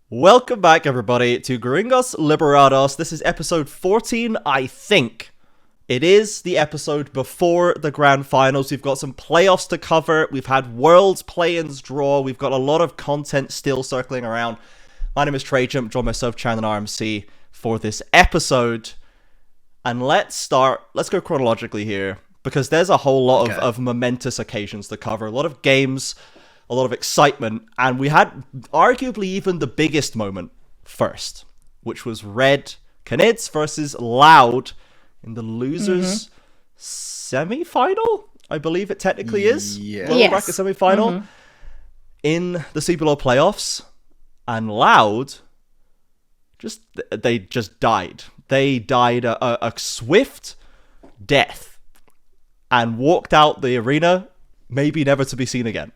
Welcome back, everybody, to Gringos Liberados. This is episode 14, I think. It is the episode before the grand finals. We've got some playoffs to cover. We've had Worlds play-ins draw. We've got a lot of content still circling around. My name is Trajump, join myself, Chan, and RMC for this episode. And let's go chronologically here, because there's a whole lot of momentous occasions to cover. A lot of games, a lot of excitement, and we had arguably even the biggest moment first, which was RED Canids versus Loud in the losers semi-final, I believe it technically is. Yeah. Lower bracket semi-final in the CBLOL playoffs, and Loud they just died. They died a swift death and walked out the arena, maybe never to be seen again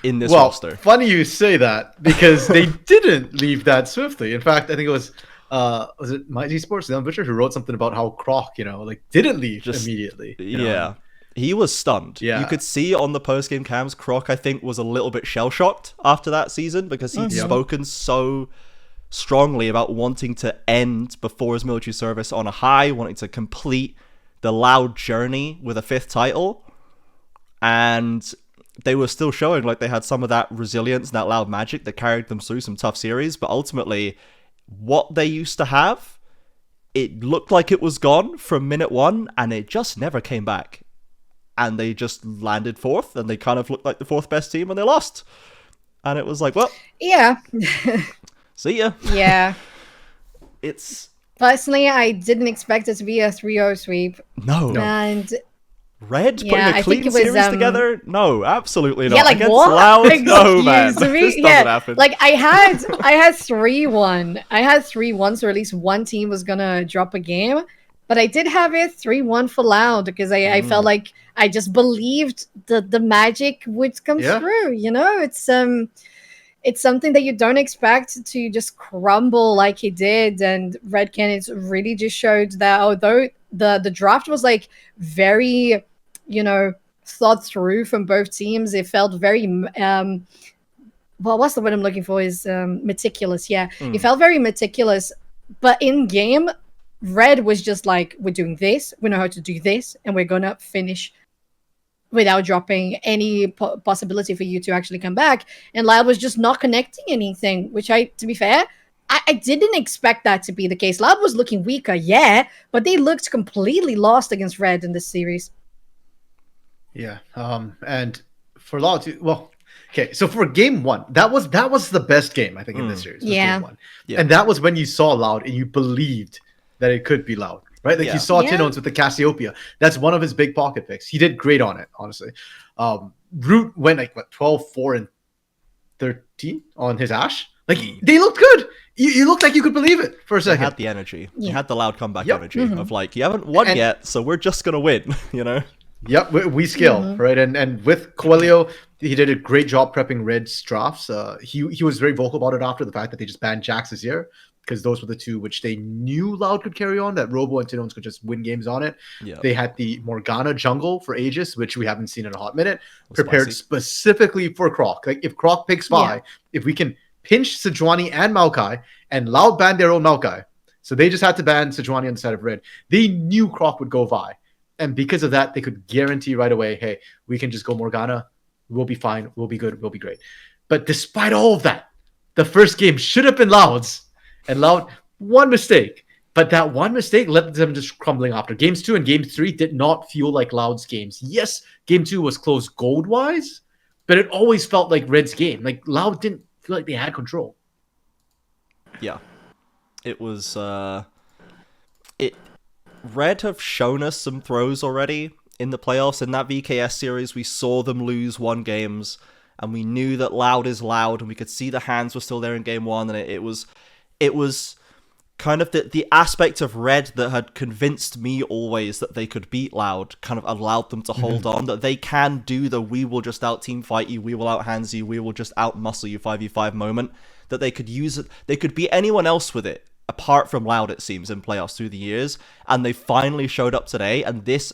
in this roster. Funny you say that, because they didn't leave that swiftly. In fact, I think it was it My G Sports, the Unofficial, who wrote something about how Croc, didn't leave immediately. Yeah. He was stunned. Yeah. You could see on the post-game cams, Croc, I think, was a little bit shell-shocked after that season, because he'd spoken so strongly about wanting to end before his military service on a high, wanting to complete the Loud journey with a 5th title. And they were still showing like they had some of that resilience and that Loud magic that carried them through some tough series. But ultimately, what they used to have, it looked like it was gone from minute one, and it just never came back. And they just landed 4th, and they kind of looked like the 4th best team, and they lost. And it was like, well, yeah. See ya. Yeah. It's... Personally, I didn't expect it to be a 3-0 sweep. No. And RED putting a clean series together? No, absolutely not. Yeah, like against what? Loud? No, man. Excuse me? This doesn't happen. Like I had 3-1. I had 3-1, so at least one team was gonna drop a game. But I did have it 3-1 for Loud, because I felt like I just believed the magic would come through. It's something that you don't expect to just crumble like it did, and RED Canids really just showed that although the draft was like very, thought through from both teams, it felt very what's the word I'm looking for is meticulous. It felt very meticulous, but in game, RED was just like, we're doing this, we know how to do this, and we're gonna finish without dropping any possibility for you to actually come back. And Loud was just not connecting anything, which to be fair, I didn't expect that to be the case. Loud was looking weaker, but they looked completely lost against RED in this series. Yeah. And for Loud, so for game one, that was the best game, I think, in this series. Game one. And that was when you saw Loud and you believed that it could be Loud. Right? Like you saw Tinones with the Cassiopeia. That's one of his big pocket picks. He did great on it, honestly. Root went like 12, 4, and 13 on his Ashe. Like they looked good. You looked like you could believe it for a second. He had the energy. He had the Loud comeback energy of like, you haven't won yet, so we're just gonna win, Yep, we scale, right? And with Coelho, he did a great job prepping RED's drafts. He was very vocal about it after the fact that they just banned Jax this year, because those were the two which they knew Loud could carry on, that Robo and Tinones could just win games on it. Yep. They had the Morgana jungle for Aegis, which we haven't seen in a hot minute, prepared specifically for Croc. Like if Croc picks Vi, if we can pinch Sejuani and Maokai, and Loud banned their own Maokai, so they just had to ban Sejuani on the side of RED. They knew Croc would go Vi. And because of that, they could guarantee right away, hey, we can just go Morgana. We'll be fine. We'll be good. We'll be great. But despite all of that, the first game should have been Loud's. And Loud, one mistake. But that one mistake led them just crumbling after. Games 2 and Game 3 did not feel like Loud's games. Yes, Game 2 was close gold-wise, but it always felt like RED's game. Like, Loud didn't feel like they had control. Yeah. It was... RED have shown us some throws already in the playoffs. In that VKS series, we saw them lose 1 games, and we knew that Loud is Loud, and we could see the hands were still there in Game 1, and it was kind of the aspect of RED that had convinced me always that they could beat Loud, kind of allowed them to hold on, that they can do the we will just out-team fight you, we will out-hands you, we will just out-muscle you 5v5 moment, that they could use it, they could beat anyone else with it, apart from Loud, it seems, in playoffs through the years, and they finally showed up today, and this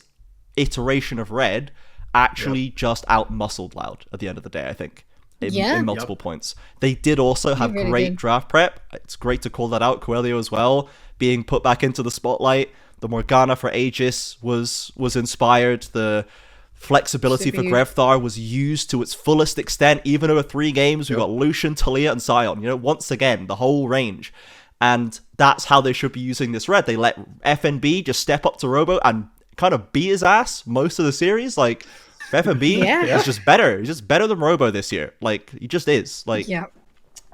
iteration of RED actually just out-muscled Loud at the end of the day, I think. Yeah. in multiple points. They did also have really great did. draft prep. It's great to call that out. Coelho as well, being put back into the spotlight. The Morgana for Aegis was inspired. The flexibility Super for huge. Grevthar was used to its fullest extent, even over 3 games. We got Lucian, Talia, and Sion. You know, once again, the whole range. And that's how they should be using this red. They let FNB just step up to Robo and kind of beat his ass most of the series. Like, FNB Yeah. is just better. He's just better than Robo this year. Like, he just is. Like, Yeah.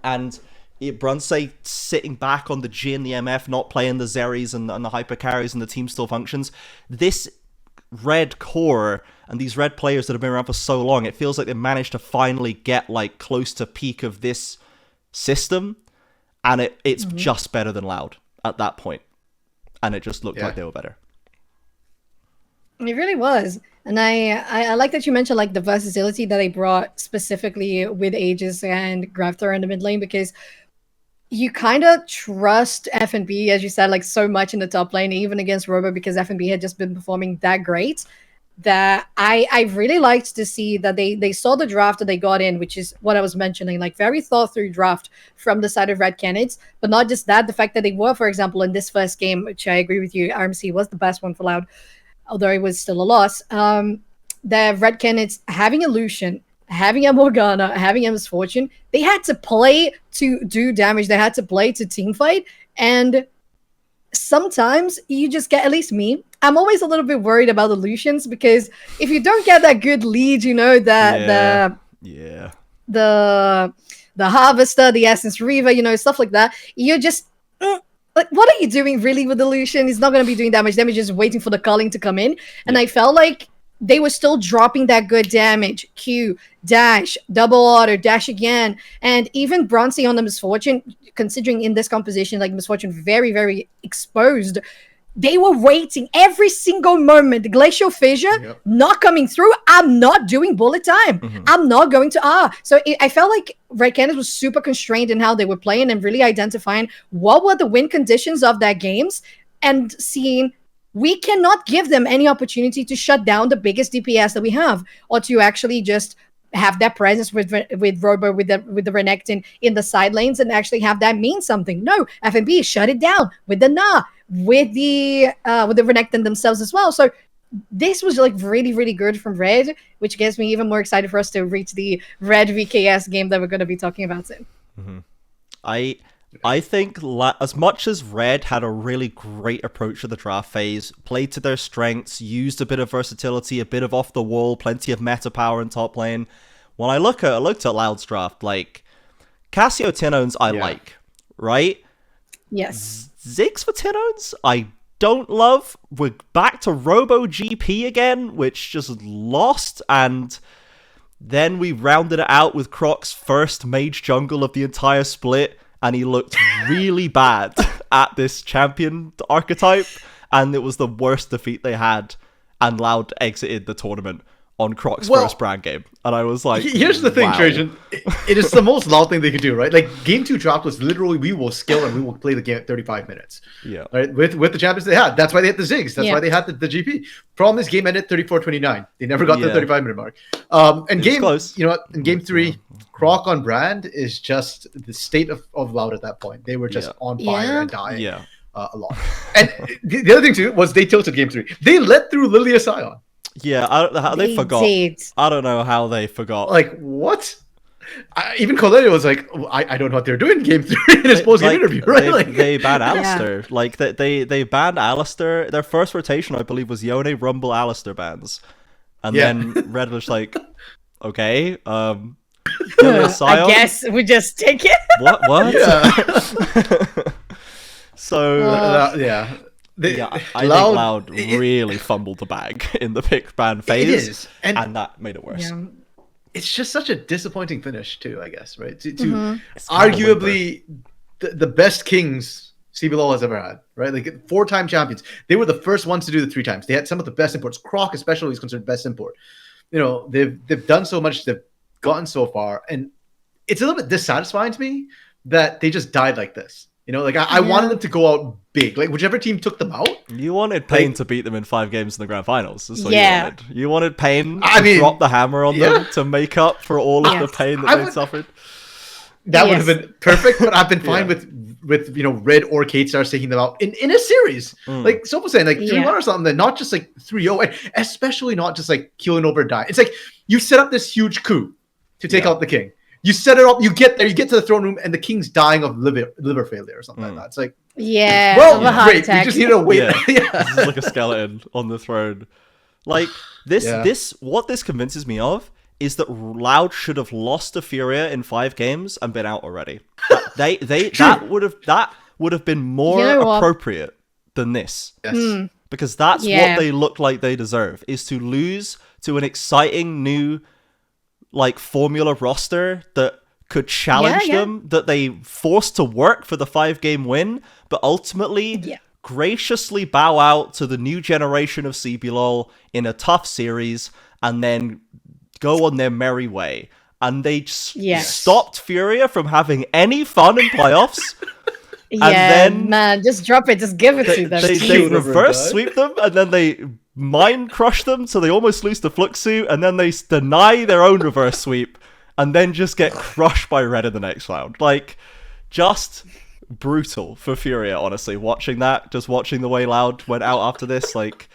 and Brunsei sitting back on the G and the MF, not playing the Zeris and the hyper carries, and the team still functions. This red core and these red players that have been around for so long, it feels like they managed to finally get like close to peak of this system, and it's just better than Loud at that point, and it just looked like they were better. It really was. And I like that you mentioned like the versatility that they brought specifically with Aegis and Grevthar in the mid lane, because you kind of trust FNB, as you said, like so much in the top lane, even against Robo, because FNB had just been performing that great, that I really liked to see that they saw the draft that they got in, which is what I was mentioning, like very thought through draft from the side of RED Canids. But not just that, the fact that they were, for example, in this first game, which I agree with you, RMC was the best one for Loud, although it was still a loss, the RED Canids having a Lucian, having a Morgana, having a Misfortune, they had to play to do damage. They had to play to team fight. And sometimes you just get, at least me, I'm always a little bit worried about the Lucians, because if you don't get that good lead, you know, the Harvester, the Essence Reaver, you know, stuff like that, you're just... like, what are you doing really with the Lucian? He's not going to be doing that much damage, just waiting for the culling to come in. And I felt like they were still dropping that good damage. Q, dash, double auto, dash again. And even Bronzy on the Misfortune, considering in this composition, like Misfortune very, very exposed, they were waiting every single moment. The Glacial Fissure not coming through. I'm not doing bullet time. I'm not going to So I felt like RED Canids was super constrained in how they were playing and really identifying what were the win conditions of their games and seeing we cannot give them any opportunity to shut down the biggest DPS that we have, or to actually just have that presence with Robo, with the Renekton in the side lanes, and actually have that mean something. No, FNB shut it down with the with the Renekton themselves as well. So this was like really, really good from Red, which gets me even more excited for us to reach the Red VKS game that we're going to be talking about soon. I think as much as Red had a really great approach to the draft phase, played to their strengths, used a bit of versatility, a bit of off the wall, plenty of meta power in top lane. When I looked at Loud's draft, like Cassio Tinones I like, right? Yes. Ziggs for Tinones I don't love. We're back to Robo GP again, which just lost, and then we rounded it out with Croc's first mage jungle of the entire split, and he looked really bad at this champion archetype, and it was the worst defeat they had, and Loud exited the tournament on Croc's first brand game. And I was like, here's the thing, Trajan. It is the most Loud thing they could do, right? Like, game 2 draft was literally, we will skill and we will play the game at 35 minutes. Yeah. Right? With the champions they had. That's why they had the Ziggs. That's why they had the GP. Problem is, game ended 34-29. They never got to the 35-minute mark. And game, close. you know what? In game 3, Croc on brand is just the state of Loud at that point. They were just on fire and dying a lot. And the other thing, too, was they tilted game 3. They let through Lilia Sion. Yeah, I don't know how they forgot. Did. I don't know how they forgot. Like, what? Even Coelho was like, I don't know what they're doing in game 3 in his post-game interview, right? They banned Alistar. Like, they banned Alistar. Their first rotation, I believe, was Yone, Rumble, Alistar bans. And then Red was like, okay, I guess we just take it. What? Yeah. So, I think Loud really fumbled the bag in the pick ban phase. It is. And that made it worse. Yeah. It's just such a disappointing finish, too, I guess, right? To arguably the best kings CBLOL has ever had, right? Like 4-time champions. They were the first ones to do the 3 times. They had some of the best imports. Croc especially is considered best import. You know, they've done so much, they've gotten so far, and it's a little bit dissatisfying to me that they just died like this, You know, like I wanted them to go out big. Like whichever team took them out. You wanted Pain to beat them in 5 games in the grand finals. That's what Yeah. you wanted. You wanted Pain to drop the hammer on them to make up for all of the pain that they suffered. That would have been perfect, but I've been fine with you know, Red or Keyd Stars taking them out in a series. Like Soap was saying, like 3-1 or something, then not just like 3-0, and especially not just like keeling over die. It's like you set up this huge coup to take out the king. You set it up, you get there, you get to the throne room, and the king's dying of liver failure or something like that. It's like, well, great, we just need to wait. This is like a skeleton on the throne. Like this, what this convinces me of is that Loud should have lost to Furia in 5 games and been out already. That would have been more appropriate than this. Yes. Because that's what they look like they deserve, is to lose to an exciting new like formula roster that could challenge them, that they forced to work for the 5-game win, but ultimately graciously bow out to the new generation of CBLOL in a tough series and then go on their merry way. And they stopped Furia from having any fun in playoffs. And then man, just drop it, just give it to them. They reverse sweep them, and then they mind crush them, so they almost lose to Fluxu, and then they deny their own reverse sweep, and then just get crushed by Red in the next round. Like, just brutal for Furia, honestly, watching that, just watching the way Loud went out after this, like...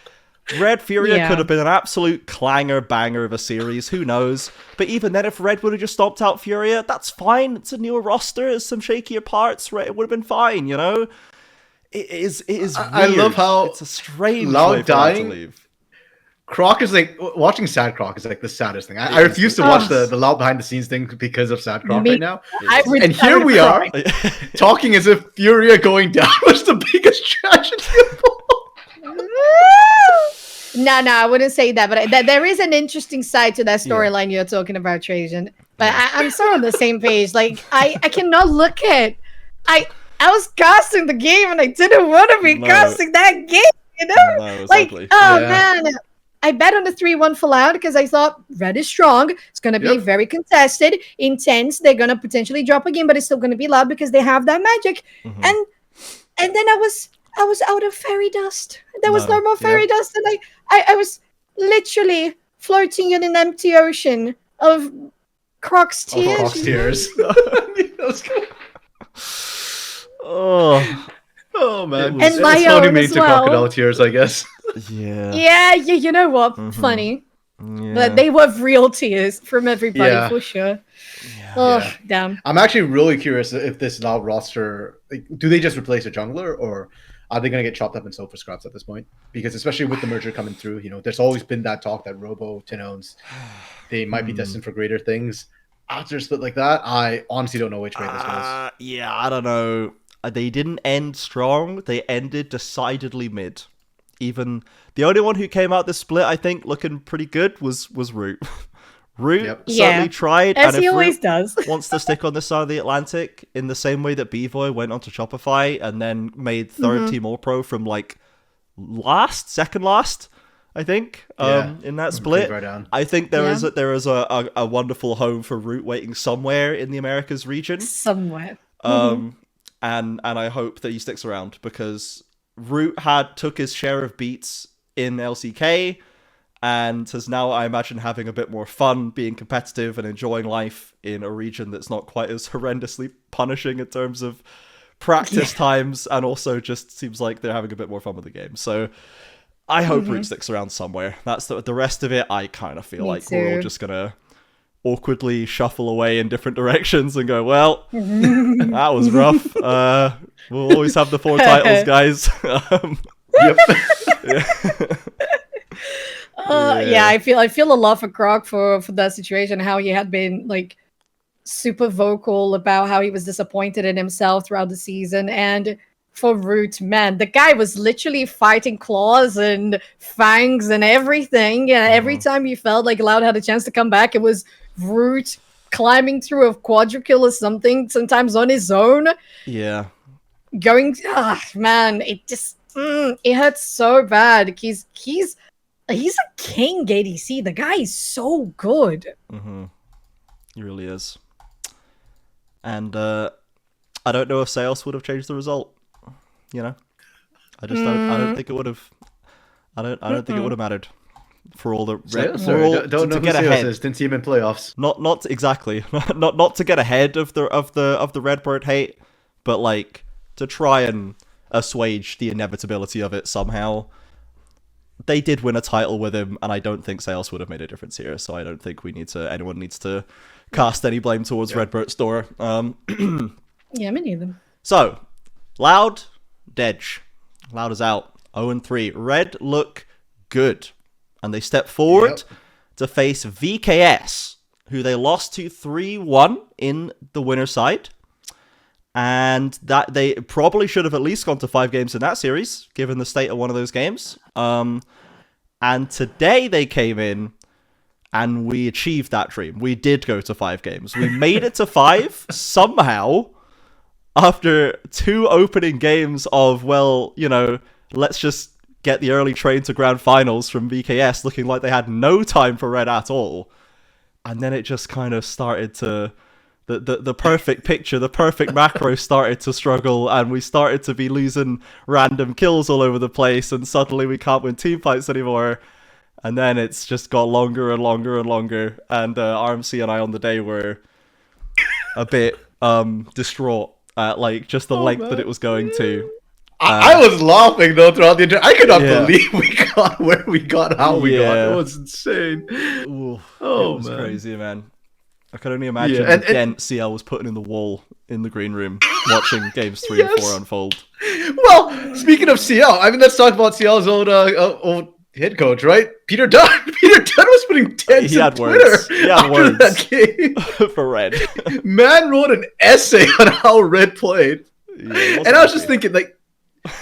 Red Furia could have been an absolute clanger banger of a series, who knows? But even then, if Red would have just stomped out Furia, that's fine. It's a newer roster, it's some shakier parts, it would have been fine, you know? It is weird. I love how it's a strange Loud way for dying. to leave. Croc is like, watching Sad Croc is like the saddest thing. I refuse to watch the Loud behind the scenes thing because of Sad Croc right now. And here we are talking as if Furia going down was the biggest tragedy of all. No, I wouldn't say that, but there is an interesting side to that storyline you're talking about, Trajan. But I'm so on the same page. Like, I cannot look at... I was casting the game, and I didn't want to be casting that game, you know? No, like, ugly. Man. I bet on the 3-1 for Loud because I thought Red is strong. It's going to be very contested, intense. They're going to potentially drop a game, but it's still going to be Loud because they have that magic. And then I was out of fairy dust. There was no more fairy dust, and I was literally floating in an empty ocean of Croc's tears. Croc's tears. Oh man. And my it's only own made as to well. crocodile tears, I guess. Yeah, you know what? Funny. But they were real tears from everybody for sure. Damn. I'm actually really curious if this Loud roster, like, do they just replace a jungler, or are they going to get chopped up in Sofa scraps at this point? Because especially with the merger coming through, you know, there's always been that talk that Robo, Tinones, they might be destined for greater things. After a split like that, I honestly don't know which way this goes. Yeah, I don't know. They didn't end strong. They ended decidedly mid. Even the only one who came out this split, I think, looking pretty good was Root. Root certainly tried, as and he if always Root does. wants to stick on this side of the Atlantic in the same way that B-Boy went onto Shopify and then made third team All Pro from like second last, I think, in that split. I think there is a wonderful home for Root waiting somewhere in the Americas region. Somewhere. And I hope that he sticks around, because Root took his share of beats in LCK and has now, I imagine, having a bit more fun being competitive and enjoying life in a region that's not quite as horrendously punishing in terms of practice times, and also just seems like they're having a bit more fun with the game. So I hope Root sticks around somewhere. That's the rest of it. I kind of feel like we're all just gonna awkwardly shuffle away in different directions and go, well, that was rough. We'll always have the 4 titles, guys. I feel a lot for Croc for that situation, how he had been like super vocal about how he was disappointed in himself throughout the season. And for Root, man, the guy was literally fighting claws and fangs and everything. Yeah, every time he felt like Loud had a chance to come back, it was Root climbing through a quadricule or something, sometimes on his own. Yeah. Going, man, it just it hurts so bad. He's a king ADC. The guy is so good. He really is. And I don't know if Seos would have changed the result. You know, I don't think it would have. I don't think it would have mattered for all the don't know to who get Seos ahead. is. Didn't see him in playoffs. Not exactly. not to get ahead of the Redbird hate, but like to try and assuage the inevitability of it somehow. They did win a title with him, and I don't think Seos would have made a difference here. So I don't think anyone needs to cast any blame towards Redbird's door. Yeah, me neither. So, Loud, Dedge. Loud is out. 0-3. Red look good. And they step forward to face VKS, who they lost to 3-1 in the winner's side. And that they probably should have at least gone to 5 games in that series, given the state of one of those games. And today they came in and we achieved that dream. We did go to 5 games. We made it to 5 somehow after 2 opening games of, well, you know, let's just get the early train to grand finals from VKS, looking like they had no time for Red at all. And then it just kind of started to... The perfect picture, the perfect macro started to struggle, and we started to be losing random kills all over the place, and suddenly we can't win team fights anymore. And then it's just got longer and longer and longer, and RMC and I on the day were a bit distraught at like just the length that it was going to. I was laughing though throughout the entire. I could not believe we got where we got, how we got. It was insane. Ooh, it was man. crazy, man. I could only imagine the dent CL was putting in the wall in the green room, watching games 3 and 4 unfold. Well, speaking of CL, I mean, let's talk about CL's old head coach, right? Peter Dunn. Peter Dunn was putting tents on Twitter. He had words that game. for Red. Man wrote an essay on how Red played. Yeah, and I was just thinking, like,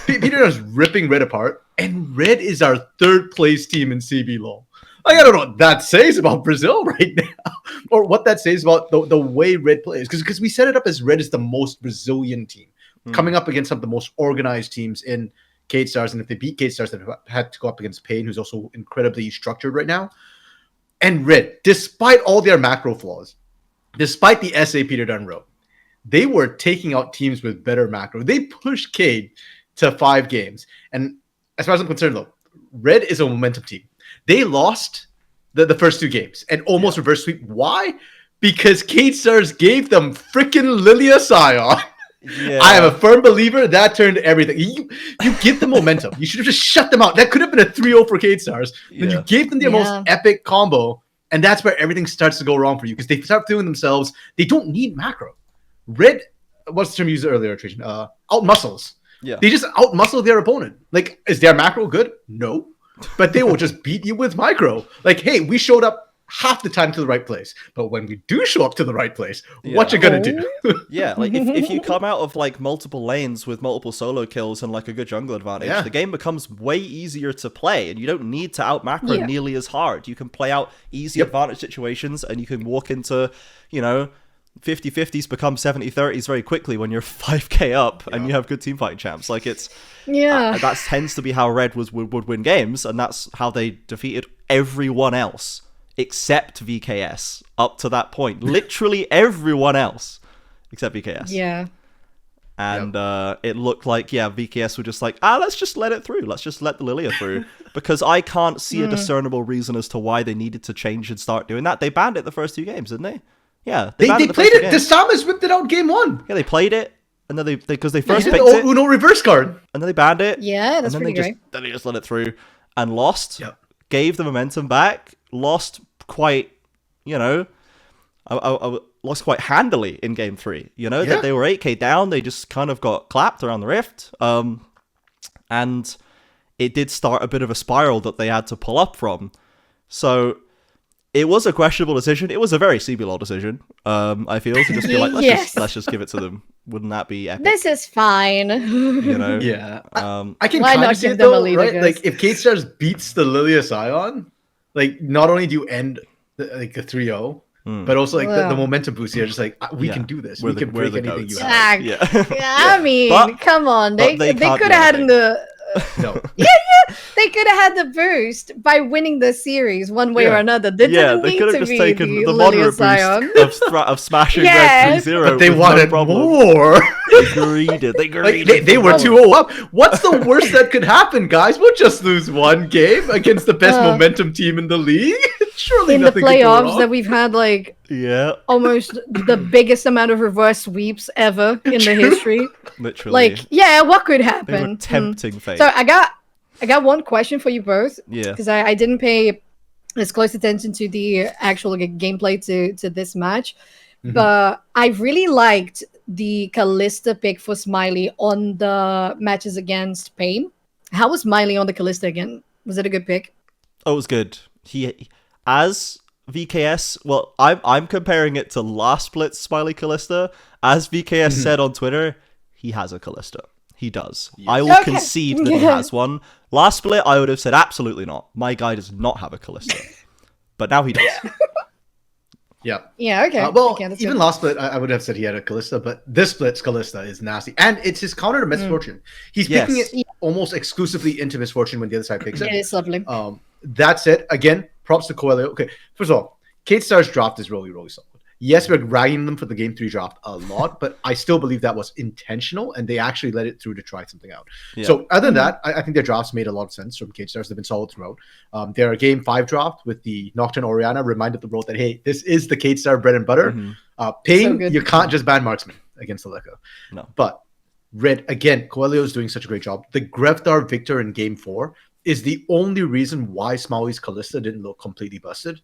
Peter Dunn's ripping Red apart, and Red is our 3rd place team in CBLOL. Like, I don't know what that says about Brazil right now, or what that says about the way Red plays. Because we set it up as Red is the most Brazilian team, coming up against some of the most organized teams in Keyd Stars. And if they beat Keyd Stars, they've had to go up against Pain, who's also incredibly structured right now. And Red, despite all their macro flaws, despite the essay Peter Dunn wrote, they were taking out teams with better macro. They pushed Keyd to 5 games. And as far as I'm concerned, though, Red is a momentum team. They lost the first 2 games and almost reverse sweep. Why? Because Keyd Stars gave them freaking Lilia Sion. Yeah. I am a firm believer that turned everything. You give them momentum. You should have just shut them out. That could have been a 3-0 for Keyd Stars. Then you gave them their most epic combo, and that's where everything starts to go wrong for you because they start feeling themselves. They don't need macro. Red, what's the term used earlier, Trajan? Out-muscles. Yeah. They just out-muscle their opponent. Like, is their macro good? No. But they will just beat you with micro. Like, hey, we showed up half the time to the right place. But when we do show up to the right place, what you gonna do? Yeah, like if you come out of like multiple lanes with multiple solo kills and like a good jungle advantage, the game becomes way easier to play, and you don't need to out macro nearly as hard. You can play out easy advantage situations, and you can walk into, you know, 50-50s become 70-30s very quickly when you're 5k up and you have good teamfighting champs. Like it's that tends to be how Red would win games, and that's how they defeated everyone else except VKS up to that point. Literally everyone else except VKS. Yeah. And it looked like VKS were just like, let's just let it through. Let's just let the Lilia through. Because I can't see a discernible reason as to why they needed to change and start doing that. They banned it the first 2 games, didn't they? Yeah, they played it. The Samus whipped it out game 1. Yeah, they played it, and then because they first picked it, Uno reverse card, and then they banned it. Yeah, that's pretty great. Then they just let it through and lost. Yep. Gave the momentum back. Lost quite, you know, I lost quite handily in game 3. You know that they were 8k down. They just kind of got clapped around the rift, and it did start a bit of a spiral that they had to pull up from. So. It was a questionable decision. It was a very CBLOL decision, I feel, to just be like, let's just give it to them. Wouldn't that be epic? This is fine. You know? Yeah. I can kind of see it though, right? Like, if Keyd Stars beats the Lilia Sion, like, not only do you end the 3-0, but also, like, the momentum boost here. Just like, we can do this. We can break anything you have. I mean, come on. They could have had in the... No. They they could have had the boost by winning the series one way or another. They didn't they need could to have just be taken the Lilia moderate Zion. boost of smashing Red 3-0. But they with wanted no problem. more. They greeded. They greeded. Like, they were 2-0 up. What's the worst that could happen, guys? We'll just lose one game against the best momentum team in the league. Surely in the nothing could go playoffs wrong. that we've had like almost the biggest amount of reverse sweeps ever in the history. Literally. Like, yeah, what could They happen? were tempting fate. So I got one question for you both. Yeah. Because I didn't pay as close attention to the actual gameplay to this match. But I really liked the Kalista pick for Smiley on the matches against Pain. How was Smiley on the Kalista again? Was it a good pick? Oh, it was good. He as VKS. Well, I'm comparing it to last split Smiley Kalista. As VKS said on Twitter, he has a Kalista. He does. Yes. I will concede that he has one. Last split, I would have said absolutely not. My guy does not have a Kalista, but now he does. Yeah. Yeah, okay. Well, even last split, I would have said he had a Kalista, but this split's Kalista is nasty. And it's his counter to Misfortune. He's picking it almost exclusively into Misfortune when the other side picks it. It is lovely. That's it. Again, props to Coelho. Okay, first of all, Keyd Stars draft is really, really solid. Yes, we're ragging them for the Game 3 draft a lot, but I still believe that was intentional, and they actually let it through to try something out. Yeah. So other than that, I think their drafts made a lot of sense from Keyd Stars. They've been solid throughout. Their Game 5 draft with the Nocturne Oriana reminded the world that, hey, this is the Keyd Star bread and butter. Pain, so you can't just ban Marksman against the Lekka. No. But Red, again, Coelho is doing such a great job. The Grevdar Victor in Game 4 is the only reason why Smiley's Kalista didn't look completely busted.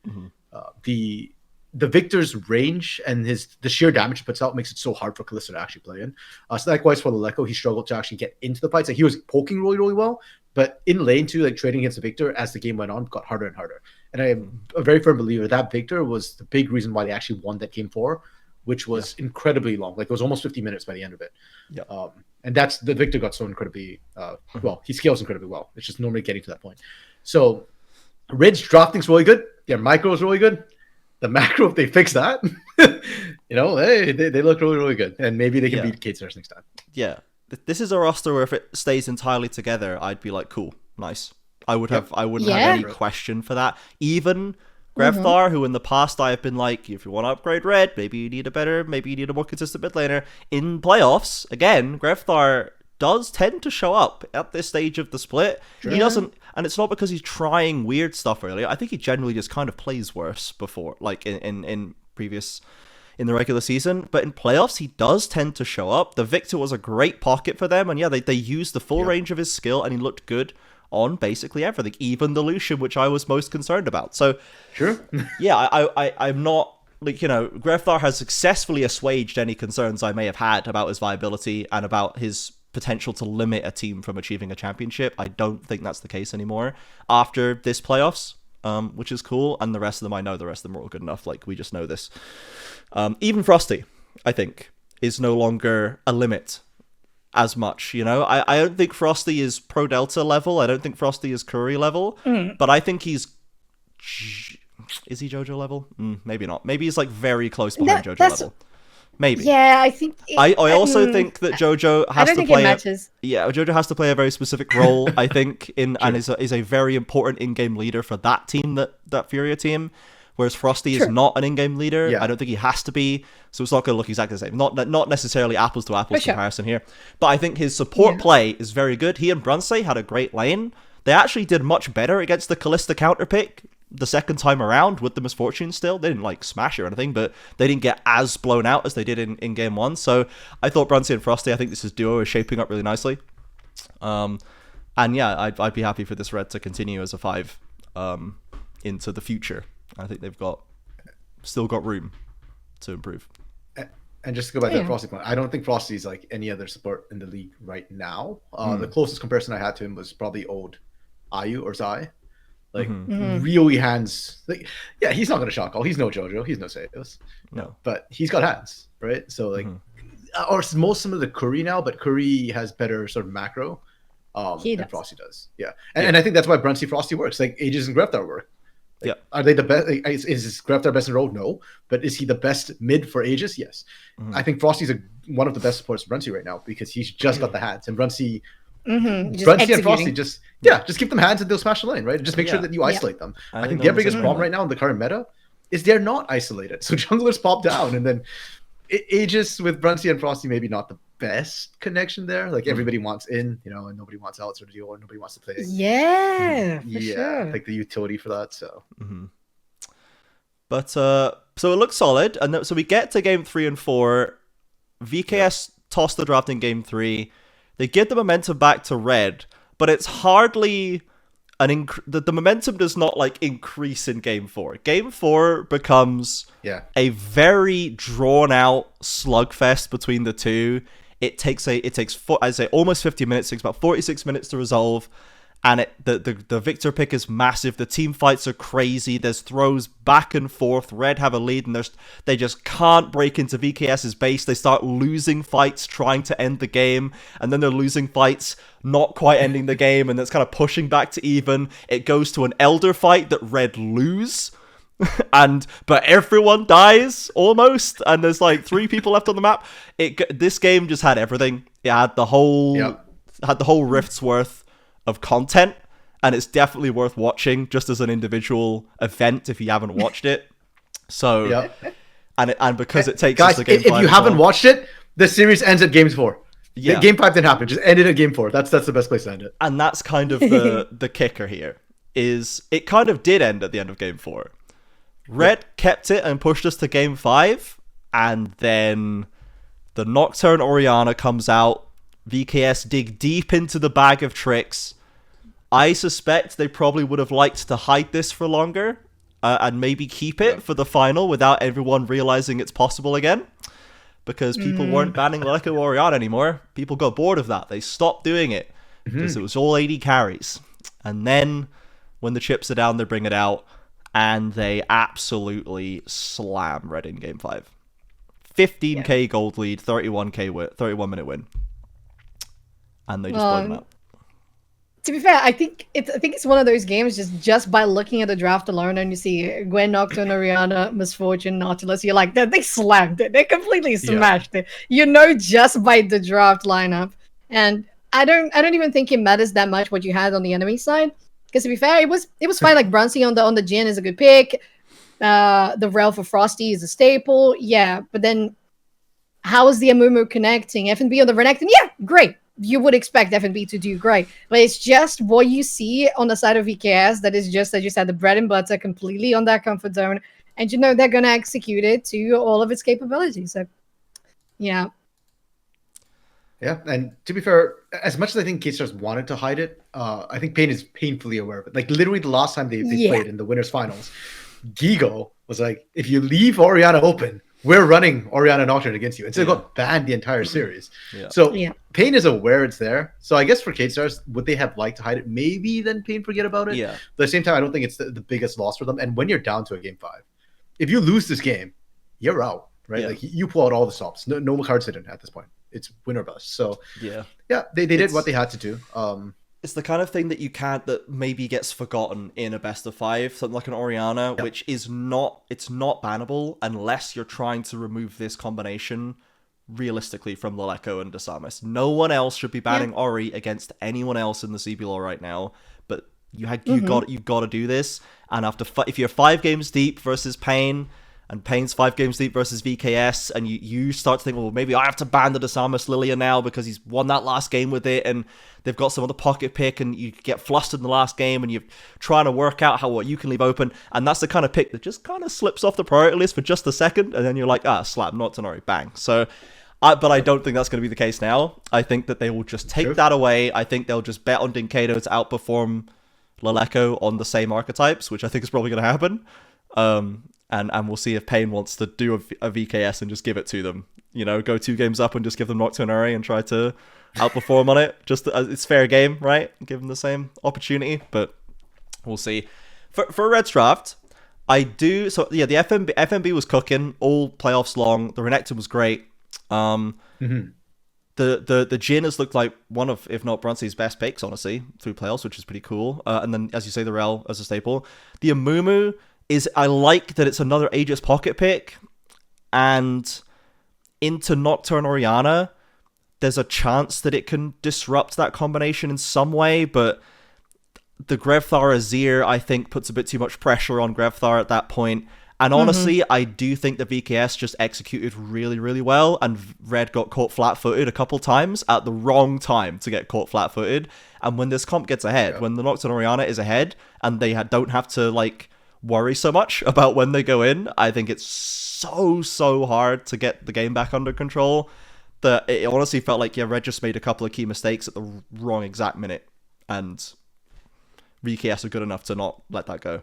The Victor's range and the sheer damage he puts out makes it so hard for Kalista to actually play in. So likewise for the Lekko, he struggled to actually get into the fights. Like, he was poking really, really well, but in lane 2, like trading against the Victor as the game went on, got harder and harder. And I am a very firm believer that Victor was the big reason why they actually won that Game 4, which was incredibly long. Like, it was almost 50 minutes by the end of it. Yeah. And that's the Victor got so incredibly well. He scales incredibly well. It's just normally getting to that point. So Red's drafting's really good. Their micro is really good. The macro, if they fix that, hey, they look really, really good. And maybe they can beat Keyd Stars next time. Yeah. This is a roster where if it stays entirely together, I'd be like, cool, nice. I wouldn't have any question for that. Even Grevdar, who in the past I have been like, if you want to upgrade Red, maybe you need a more consistent mid laner. In playoffs, again, Grevdar does tend to show up at this stage of the split. He doesn't, and it's not because he's trying weird stuff earlier. I think he generally just kind of plays worse before, like in the regular season. But in playoffs, he does tend to show up. The Victor was a great pocket for them, and they used the full range of his skill, and he looked good on basically everything, even the Lucian, which I was most concerned about. So, I'm not, Grevdar has successfully assuaged any concerns I may have had about his viability and about his potential to limit a team from achieving a championship. I don't think that's the case anymore after this playoffs, which is cool. And the rest of them, I know the rest of them are all good enough. Like, we just know this. Even Frosty, I think, is no longer a limit as much. I don't think Frosty is Pro Delta level. I don't think Frosty is Curry level, but I think he's... Is he JoJo level? Maybe not. Maybe he's like very close behind JoJo level. Maybe. Yeah, I think... I also think that JoJo has to play... JoJo has to play a very specific role, I think, and is a very important in-game leader for that team, that Furia team, whereas Frosty is not an in-game leader. I don't think he has to be, so it's not going to look exactly the same. Not necessarily apples to apples comparison here, but I think his support play is very good. He and Brunsey had a great lane. They actually did much better against the Kalista counter pick the second time around with the Misfortune still. They didn't smash or anything, but they didn't get as blown out as they did in game 1. So I thought Brunsey and Frosty, I think this duo is shaping up really nicely. And I'd be happy for this Red to continue as a 5 into the future. I think they've still got room to improve. And just to go back to the Frosty point, I don't think Frosty's like any other support in the league right now. The closest comparison I had to him was probably old Ayu or Zai. Really hands. He's not going to shot call. He's no JoJo. He's no Seos. No. But he's got hands, right? So, or most similar to Curry now, but Curry has better sort of macro than Frosty does. Yeah. And I think that's why Brunsey Frosty works. Like, Aegis and Grevdar work. Are they the best? Is Grevdar best in role? No. But is he the best mid for Aegis? Yes. I think Frosty's one of the best supports for Brunsey right now because he's just got the hands. And Brunsey Just Brunty and Frosty, executing. just give them hands and they'll smash the lane, right? Just make sure Yeah. that you isolate them. I think no their one's biggest gonna problem win. right now in the current meta is they're not isolated. So junglers pop down, and then Aegis with Brunty and Frosty maybe not the best connection there. Like everybody wants in, and nobody wants out sort of deal, or nobody wants to play. Yeah, for sure. Like the utility for that. So. But so it looks solid, and so we get to game 3 and 4. VKS toss the draft in game 3. They give the momentum back to Red, but it's hardly the momentum does not like increase in game 4. Game 4 becomes a very drawn out slugfest between the two. It takes I'd say almost 50 minutes. It takes about 46 minutes to resolve. And the Victor pick is massive. The team fights are crazy. There's throws back and forth. Red have a lead, and they just can't break into VKS's base. They start losing fights trying to end the game, and then they're losing fights not quite ending the game, and it's kind of pushing back to even. It goes to an Elder fight that Red lose, but everyone dies almost, and there's like 3 people left on the map. This game just had everything. It had the whole Rift's worth of content, and it's definitely worth watching just as an individual event if you haven't watched it. So and because it takes guys, us to game 5 if you haven't watched it, the series ends at games 4. Game 5 didn't happen, just ended at game 4. That's the best place to end it. And that's kind of the kicker here, is it kind of did end at the end of game 4. Red kept it and pushed us to game 5, and then the Nocturne Orianna comes out. VKS dig deep into the bag of tricks. I suspect they probably would have liked to hide this for longer and maybe keep it for the final without everyone realizing it's possible again, because people weren't banning Leleco Orianna anymore. People got bored of that. They stopped doing it because it was all AD carries. And then when the chips are down, they bring it out, and they absolutely slam Red in game 5. 15k gold lead, 31 minute win. And they just blow them out. To be fair, I think it's one of those games just by looking at the draft alone, and you see Gwen, Nocturne, Orianna, Misfortune, Nautilus, you're like, they slammed it. They completely smashed it. Just by the draft lineup. And I don't even think it matters that much what you had on the enemy side. Because to be fair, it was fine. Like Bruncy on the Jhin is a good pick. The Rel for Frosty is a staple. Yeah, but then how is the Amumu connecting? FNB on the Renekton? Yeah, great. You would expect FNB to do great, but it's just what you see on the side of VKS that is just, as you said, the bread and butter, completely on that comfort zone, and they're going to execute it to all of its capabilities. So, yeah. Yeah, and to be fair, as much as I think Keyd Stars wanted to hide it, I think Pain is painfully aware of it. Like, literally the last time they played in the winners finals, Gigo was like, if you leave Orianna open, we're running Orianna Nocturne against you. And so they got banned the entire series. So Pain is aware it's there. So I guess for Keyd Stars, would they have liked to hide it? Maybe then Pain forget about it. But at the same time, I don't think it's the biggest loss for them. And when you're down to a game 5, if you lose this game, you're out, right? Like you pull out all the stops. No cards hidden at this point. It's win or bust. So they did what they had to do. It's the kind of thing that maybe gets forgotten in a best of 5, something like an Orianna, which is not bannable unless you're trying to remove this combination realistically from Leleco and Dasamis. No one else should be banning Ori against anyone else in the CBLOL right now, but you've got to do this. And if you're 5 games deep versus Pain, and Pain's 5 games deep versus VKS, and you start to think, well, maybe I have to ban the Dasamis Lilia now because he's won that last game with it, and they've got some other pocket pick, and you get flustered in the last game, and you're trying to work out what you can leave open, and that's the kind of pick that just kind of slips off the priority list for just a second, and then you're like, slap, not Tenori, bang. So, but I don't think that's going to be the case now. I think that they will just take that away. I think they'll just bet on Dinkato to outperform Leleco on the same archetypes, which I think is probably going to happen. And we'll see if Pain wants to do a VKS and just give it to them. Go 2 games up and just give them Nocturne Ori and try to outperform on it. Just it's fair game, right? Give them the same opportunity, but we'll see. For Red's draft, I do. So yeah, the FNB was cooking all playoffs long. The Renekton was great. The Jhin has looked like one of, if not Bruncy's best picks, honestly, through playoffs, which is pretty cool. And then, as you say, the Rel as a staple. The Amumu I like that it's another Aegis pocket pick, and into Nocturne Orianna, there's a chance that it can disrupt that combination in some way, but the Grevthar Azir, I think, puts a bit too much pressure on Grevthar at that point. And honestly, I do think the VKS just executed really, really well, and Red got caught flat-footed a couple times at the wrong time to get caught flat-footed. And when this comp gets ahead, when the Nocturne Orianna is ahead, and they don't have to, like, worry so much about when they go in, I think it's so hard to get the game back under control that it honestly felt like, Red just made a couple of key mistakes at the wrong exact minute, and VKS are good enough to not let that go.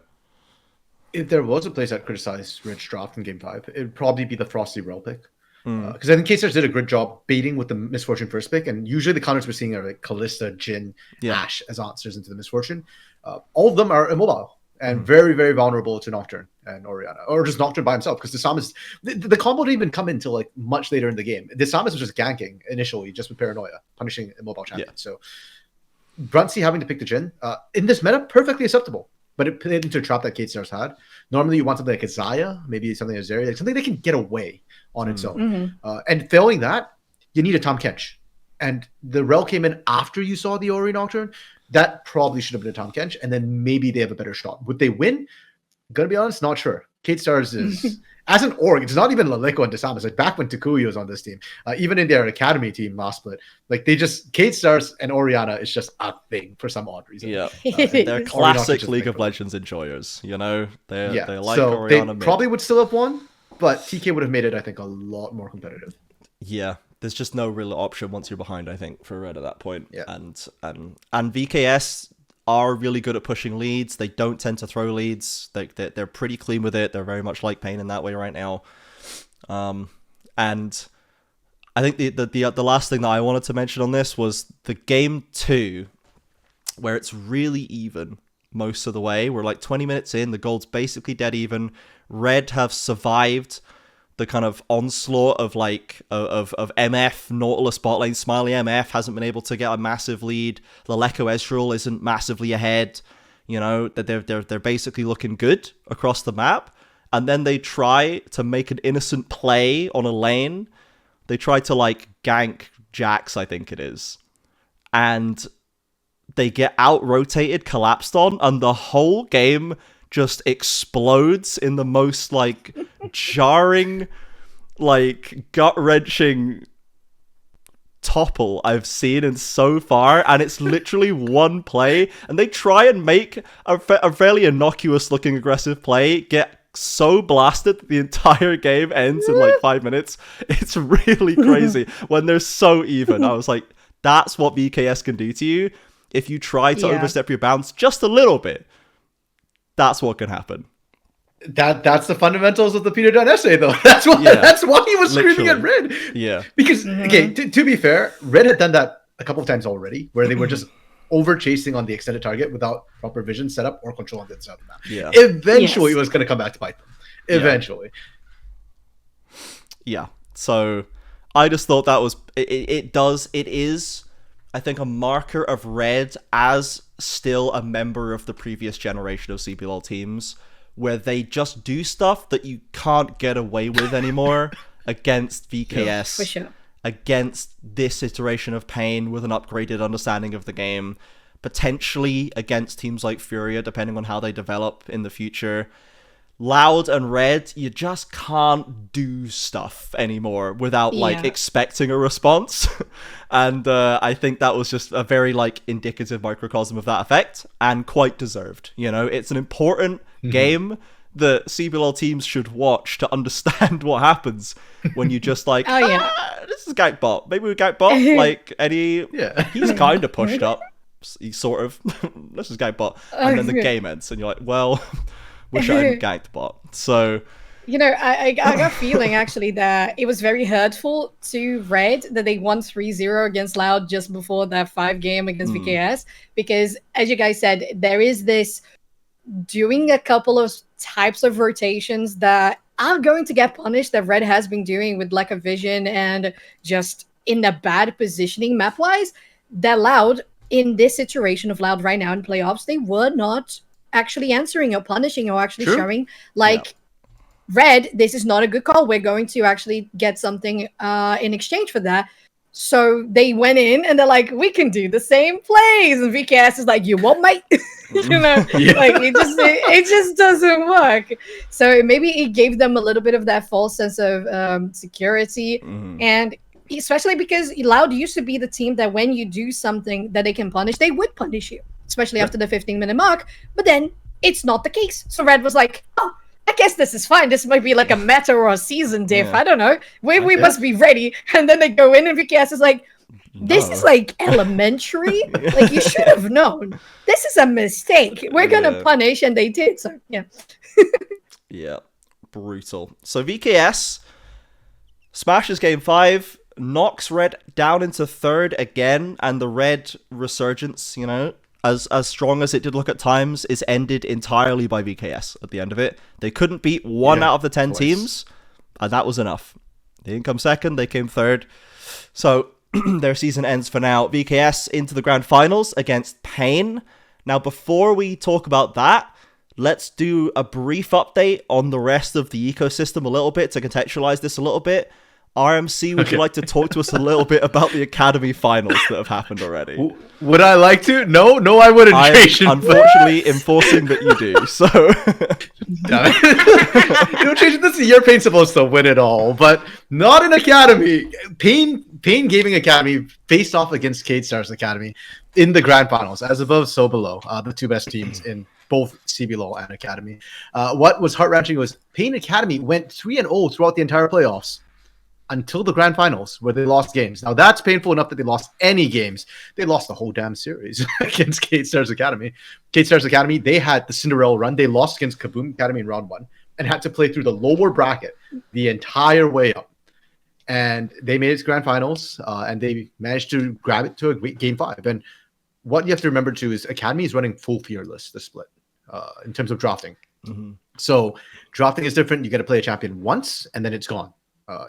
If there was a place I'd criticize Red's draft in Game 5, it'd probably be the Frosty Rel pick. Because I think Keyd Stars did a good job baiting with the Misfortune first pick, and usually the counters we're seeing are like Kalista, Jhin, Ashe as answers into the Misfortune. All of them are immobile and very, very vulnerable to Nocturne and Orianna, or just Nocturne by himself, because the Samus, the combo didn't even come in until like much later in the game. The Samus was just ganking initially, just with Paranoia, punishing immobile champions. So Bruntsy having to pick the Jhin, in this meta, perfectly acceptable. But it played into a trap that Keyd Stars had. Normally, you want something like a Xayah, maybe something like Azeri, like something they can get away on its own. And failing that, you need a Tahm Kench. And the Rel came in after you saw the Ori Nocturne. That probably should have been a Tahm Kench, and then maybe they have a better shot. Would they win? Gonna be honest, not sure. Keyd Stars is, as an org, it's not even Laleko and Desamas. Like back when Takuya was on this team, even in their academy team last split, like they just, Keyd Stars and Orianna is just a thing for some odd reason. Yeah, they're classic League of Legends enjoyers. You know, they like so Orianna. They probably would still have won, but TK would have made it, I think, a lot more competitive. Yeah, there's just no real option once you're behind, I think, for Red at that point. Yeah. And VKS are really good at pushing leads. They don't tend to throw leads. They're pretty clean with it. They're very much like Pain in that way right now. And I think the last thing that I wanted to mention on this was the game 2, where it's really even most of the way. We're like 20 minutes in. The gold's basically dead even. Red have survived the kind of onslaught of like of MF, Nautilus bot lane, Smiley MF hasn't been able to get a massive lead. Laleko Ezreal isn't massively ahead. You know, that they're basically looking good across the map. And then they try to make an innocent play on a lane. They try to like gank Jax, I think it is. And they get out-rotated, collapsed on, and the whole game just explodes in the most like jarring, like gut-wrenching topple I've seen in so far, and it's literally one play, and they try and make a fairly innocuous looking aggressive play get so blasted that the entire game ends in like 5 minutes. It's really crazy when they're so even. I was like, that's what VKS can do to you if you try to overstep your bounds just a little bit. That's what can happen. That's the fundamentals of the Peter Dunn essay, though. That's why he was screaming at Red. Yeah. Because okay, to be fair, Red had done that a couple of times already, where they were just over chasing on the extended target without proper vision setup or control on the inside of the map. Yeah. Eventually, it was going to come back to bite them. Eventually. Yeah. So I just thought that was it is, I think, a marker of Red as still a member of the previous generation of CBLOL teams, where they just do stuff that you can't get away with anymore against VKS, for sure. against this iteration of Pain with an upgraded understanding of the game, potentially against teams like Furia, depending on how they develop in the future. Loud and Red, you just can't do stuff anymore without like expecting a response. And I think that was just a very like indicative microcosm of that effect, and quite deserved. You know, it's an important game that CBLOL teams should watch to understand what happens when you just like, this is gank bot. Maybe we gank bot. Like, he's kind of pushed up. He's sort of, this is gank bot. And then the game ends, and you're like, well, wish I hadn't ganked bot. So, you know, I got a feeling actually that it was very hurtful to Red that they won 3-0 against Loud just before that 5 game against VKS, because as you guys said, there is this doing a couple of types of rotations that are going to get punished that Red has been doing with lack of vision and just in a bad positioning map-wise, that Loud, in this situation of Loud right now in playoffs, they were not actually answering or punishing or actually showing like, Red, this is not a good call. We're going to actually get something in exchange for that. So they went in and they're like, we can do the same plays. And VKS is like, you what, mate? Like it just doesn't work. So maybe it gave them a little bit of that false sense of security. And especially because Loud used to be the team that when you do something that they can punish, they would punish you, especially after the 15-minute mark. But then it's not the case. So Red was like, oh, I guess this is fine. This might be like a meta or a season diff. I don't know. We must be ready. And then they go in and VKS is like, this is like elementary. Like, you should have known. This is a mistake. We're going to punish. And they did. So, yeah. Yeah. Brutal. So VKS smashes game 5. Knocks Red down into 3rd again, and the Red resurgence, you know, as strong as it did look at times, is ended entirely by VKS at the end of it. They couldn't beat 1 out of the 10 teams, and that was enough. They didn't come 2nd, they came 3rd. So their season ends for now. VKS into the grand finals against Pain. Now, before we talk about that, let's do a brief update on the rest of the ecosystem a little bit to contextualize this a little bit. RMC, would you like to talk to us a little bit about the Academy finals that have happened already? Would I like to? No, I wouldn't. I'm unfortunately enforcing that you do, so... Damn it. You know, Jason, this year Pain's supposed to win it all, but not in Academy. Pain Gaming Academy faced off against Keyd Stars Academy in the grand finals, as above, so below, the 2 best teams in both CBLOL and Academy. What was heart-wrenching was Pain Academy went 3-0 throughout the entire playoffs, until the grand finals, where they lost games. Now, that's painful enough that they lost any games. They lost the whole damn series against Keyd Stars Academy. Keyd Stars Academy, they had the Cinderella run. They lost against Kaboom Academy in round 1 and had to play through the lower bracket the entire way up. And they made it to grand finals, and they managed to grab it to a game 5. And what you have to remember, too, is Academy is running full fearless, the split, in terms of drafting. So drafting is different. You got to play a champion once, and then it's gone.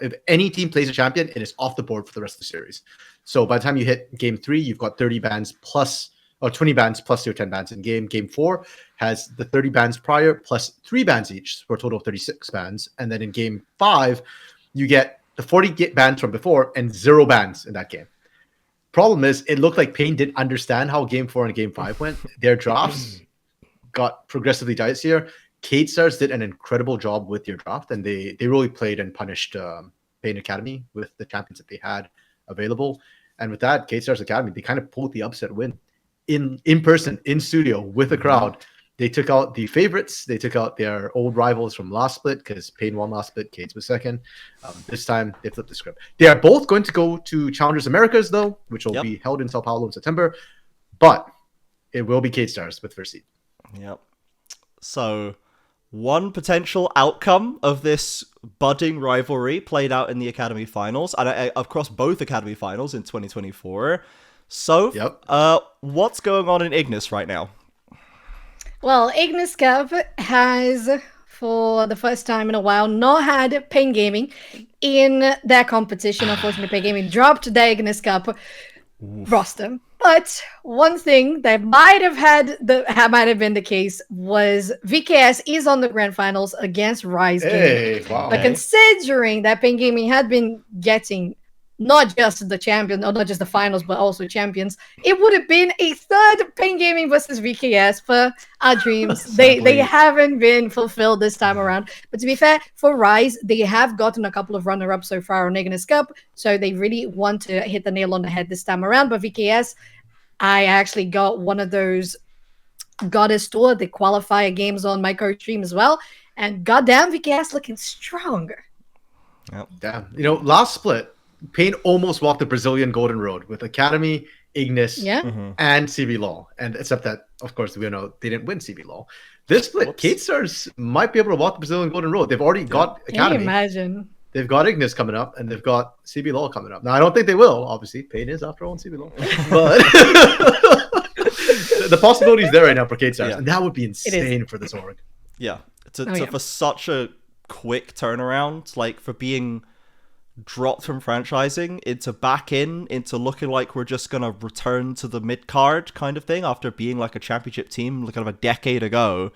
If any team plays a champion, it is off the board for the rest of the series. So by the time you hit game 3, you've got 30 bans plus, or 20 bans plus your 10 bans in game. Game 4 has the 30 bans prior plus 3 bans each for a total of 36 bans. And then in game 5, you get the 40 bans from before and 0 bans in that game. Problem is, it looked like Pain didn't understand how game 4 and game 5 went. Their drafts got progressively dicier. Keyd Stars did an incredible job with your draft, and they really played and punished Pain Academy with the champions that they had available. And with that, Keyd Stars Academy, they kind of pulled the upset win in person, in studio, with a crowd. They took out the favorites. They took out their old rivals from last split, because Pain won last split, Keyd was 2nd. This time, they flipped the script. They are both going to go to Challengers Americas, though, which will be held in Sao Paulo in September. But it will be Keyd Stars with first seed. Yep. So... one potential outcome of this budding rivalry played out in the Academy Finals, and across both Academy Finals in 2024. So, what's going on in Ignis right now? Well, Ignis Cup has, for the first time in a while, not had Pain Gaming in their competition. Unfortunately, Pain Gaming dropped their Ignis Cup roster. But one thing that might have been the case was VKS is on the grand finals against Rise Gaming. Wow. But considering that Pain Gaming had been getting not just the champion, or not just the finals, but also champions, it would have been a 3rd Pain Gaming versus VKS for our dreams. They haven't been fulfilled this time around. But to be fair, for Rise, they have gotten a couple of runner-ups so far on Ignis Cup, so they really want to hit the nail on the head this time around. But VKS, I actually got one of those Goddess Tour, the qualifier games on my coach stream as well, and goddamn, VKS looking stronger. Yep. Damn. You know, last split, Pain almost walked the Brazilian Golden Road with Academy, Ignis, and CBLOL. And except that, of course, we know they didn't win CBLOL. This split, Keyd Stars might be able to walk the Brazilian Golden Road. They've already got Academy. Can you imagine? They've got Ignis coming up, and they've got CBLOL coming up. Now, I don't think they will, obviously. Pain is, after all, in CBLOL. But the possibility is there right now for Keyd Stars, and that would be insane for this org. Yeah. For such a quick turnaround, like, for being dropped from franchising into looking like we're just gonna return to the mid card kind of thing after being like a championship team kind of a decade ago,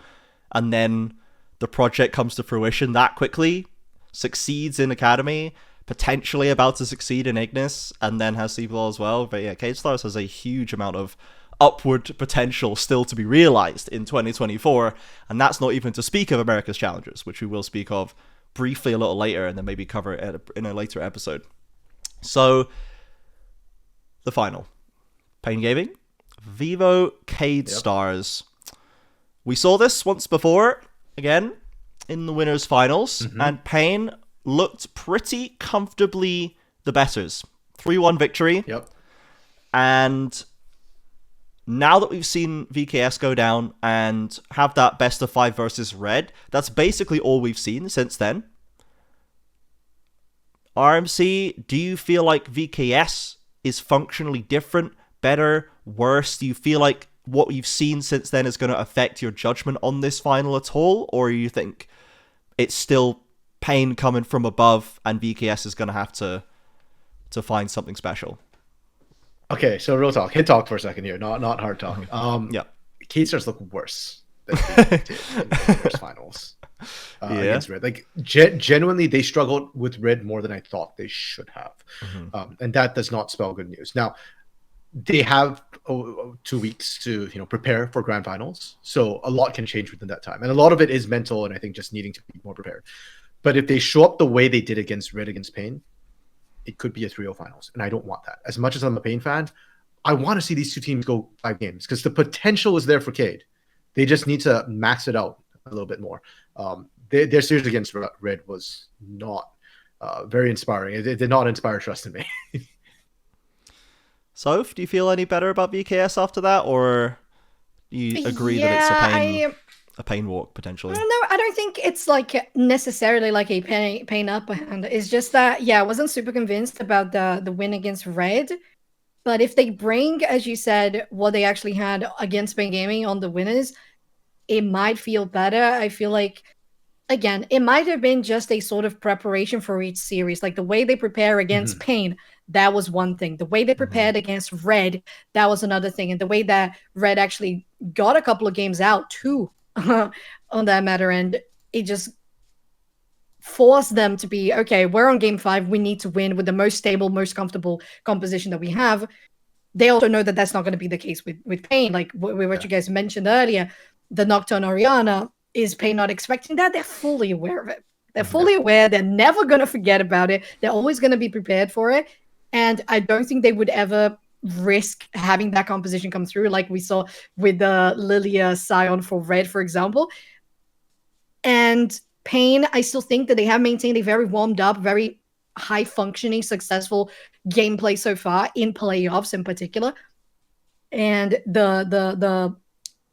and then the project comes to fruition that quickly, succeeds in Academy, potentially about to succeed in Ignis, and then has CBLOL as well. But yeah, Keyd Stars has a huge amount of upward potential still to be realized in 2024, and that's not even to speak of America's Challengers, which we will speak of briefly a little later, and then maybe cover it in a later episode. So, the final. Pain Gaming, Vivo Keyd Stars. We saw this once before, again, in the winners' finals, and Pain looked pretty comfortably the betters. 3-1 victory. Yep. And now that we've seen VKS go down and have that best of 5 versus Red, that's basically all we've seen since then. RMC, do you feel like VKS is functionally different, better, worse? Do you feel like what you've seen since then is going to affect your judgment on this final at all? Or you think it's still Pain coming from above and VKS is going to have to find something special? Okay, so real talk. Hit talk for a second here, not hard talk. Yeah. Keyd Stars look worse than they did in the first finals. Against Red. Like genuinely, they struggled with Red more than I thought they should have, and that does not spell good news. Now, they have 2 weeks to prepare for grand finals, so a lot can change within that time, and a lot of it is mental, and I think just needing to be more prepared. But if they show up the way they did against Red against Pain, it could be a 3-0 finals, and I don't want that. As much as I'm a Pain fan, I want to see these two teams go 5 games because the potential is there for Keyd. They just need to max it out a little bit more. Their series against Red was not very inspiring. It did not inspire trust in me. Soph, do you feel any better about VKS after that, or do you agree that it's a pain walk potentially? I don't think it's like necessarily like a pain upper hand. It's just that I wasn't super convinced about the win against Red. But if they bring, as you said, what they actually had against Pain Gaming on the winners, it might feel better. I feel like, again, it might have been just a sort of preparation for each series. Like the way they prepare against Pain, that was one thing. The way they prepared against Red, that was another thing. And the way that Red actually got a couple of games out too, on that matter. And it just forced them to be, okay, we're on game 5. We need to win with the most stable, most comfortable composition that we have. They also know that that's not going to be the case with Pain. Like what you guys mentioned earlier, the Nocturne Oriana, is Pain not expecting that? They're fully aware of it. They're fully aware. They're never going to forget about it. They're always going to be prepared for it. And I don't think they would ever risk having that composition come through like we saw with the Lilia Scion for Red, for example. And Pain, I still think that they have maintained a very warmed up, very high-functioning, successful gameplay so far in playoffs in particular. And the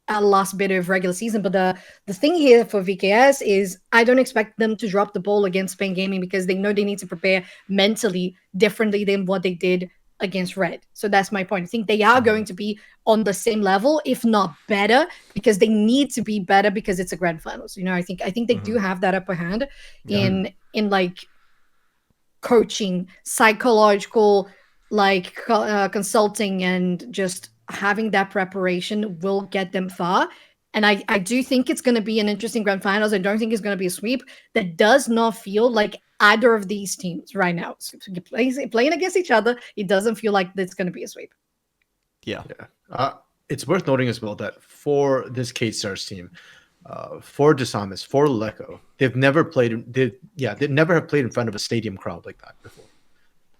last bit of regular season. But the thing here for VKS is I don't expect them to drop the ball against Pain Gaming because they know they need to prepare mentally differently than what they did against Red. So that's my point. I think they are going to be on the same level, if not better, because they need to be better because it's a grand finals. I think they do have that upper hand in like coaching, psychological, like consulting, and just having that preparation will get them far. And I do think it's going to be an interesting grand finals. I don't think it's going to be a sweep. That does not feel like either of these teams right now. So playing against each other, it doesn't feel like it's going to be a sweep. Yeah. It's worth noting as well that for this Keyd Stars team, for Desamis, for Leko, they've never played. They never have played in front of a stadium crowd like that before.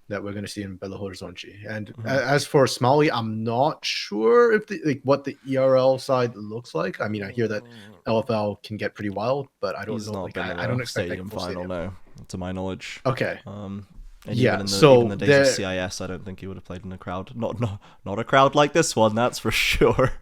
That we're going to see in Belo Horizonte. And as for Smalley, I'm not sure if what the ERL side looks like. I mean, I hear that LFL can get pretty wild, but I don't know. I don't expect stadium final, no, to my knowledge. Okay. And even in the days of CIS, I don't think he would have played in a crowd. Not a crowd like this one, that's for sure.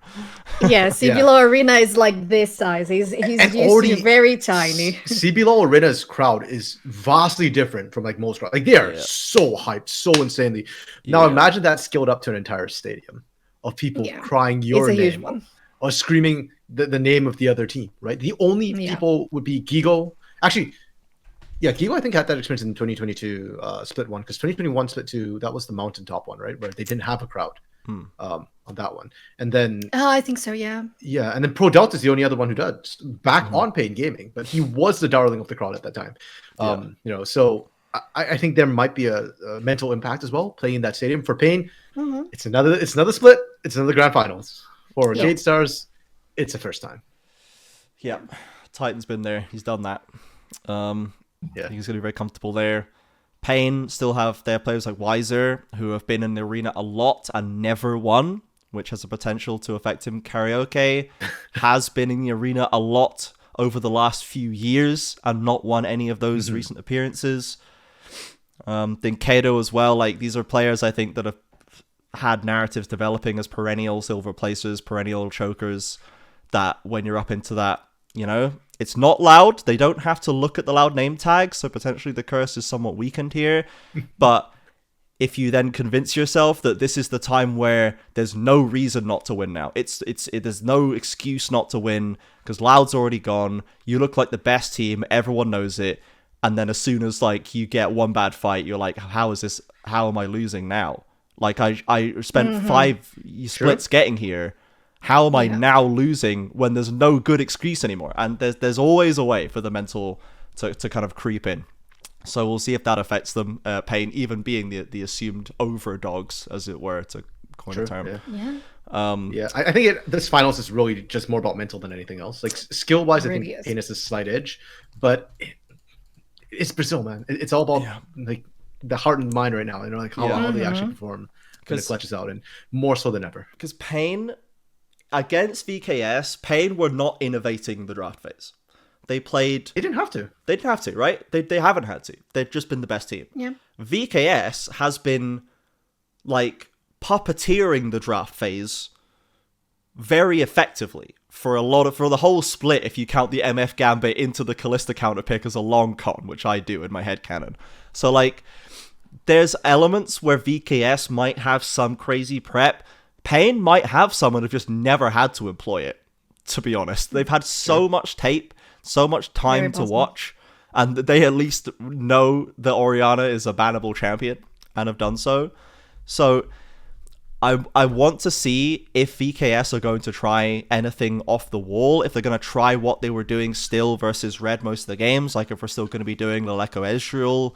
Yeah, CBLOL Arena is like this size. He's used to very tiny. CBLOL Arena's crowd is vastly different from like most crowds. Like they are so hyped, so insanely. Now imagine that scaled up to an entire stadium of people crying your name or screaming the name of the other team, right? The only people would be Gigo. Actually, Gigo, I think, had that experience in 2022 Split 1, because 2021 Split 2, that was the mountaintop one, right? Where they didn't have a crowd on that one. And then... Oh, I think so, yeah. Yeah, and then Pro Delta is the only other one who does. Back on Pain Gaming, but he was the darling of the crowd at that time. So I think there might be a mental impact as well playing in that stadium for Pain. It's another split. It's another grand finals for Keyd Stars. It's the first time. Yeah, Titan's been there. He's done that. I think he's going to be very comfortable there. Pain still have their players like Weiser, who have been in the arena a lot and never won, which has a potential to affect him. Karaoke has been in the arena a lot over the last few years and not won any of those recent appearances. Then Kato as well. Like, these are players I think that have had narratives developing as perennial silver placers, perennial chokers, that when you're up into that, you know, it's not loud. They don't have to look at the loud name tag, so potentially the curse is somewhat weakened here. But if you then convince yourself that this is the time where there's no reason not to win now, there's no excuse not to win because Loud's already gone. You look like the best team. Everyone knows it. And then as soon as like you get one bad fight, you're like, how am I losing now? Like I spent 5 splits getting here. How am I now losing when there's no good excuse anymore? And there's always a way for the mental to kind of creep in. So we'll see if that affects them. Pain, even being the assumed overdogs, as it were, to coin a term. I think this finals is really just more about mental than anything else. Like skill wise, I think Pain has a slight edge, but it's Brazil, man. It's all about like the heart and mind right now, and like how they actually perform when it clutches out, and more so than ever. Because Pain against VKS, Pain were not innovating the draft phase. They didn't have to. They didn't have to, right? They haven't had to. They've just been the best team. Yeah. VKS has been like puppeteering the draft phase very effectively for the whole split. If you count the MF Gambit into the Kalista counter pick as a long con, which I do in my headcanon. So like, there's elements where VKS might have some crazy prep. Pain might have someone who've just never had to employ it, to be honest. They've had so much tape, so much time to watch, and they at least know that Orianna is a bannable champion and have done so. So I want to see if VKS are going to try anything off the wall, if they're going to try what they were doing still versus Red most of the games, like if we're still going to be doing the Lecco Ezreal,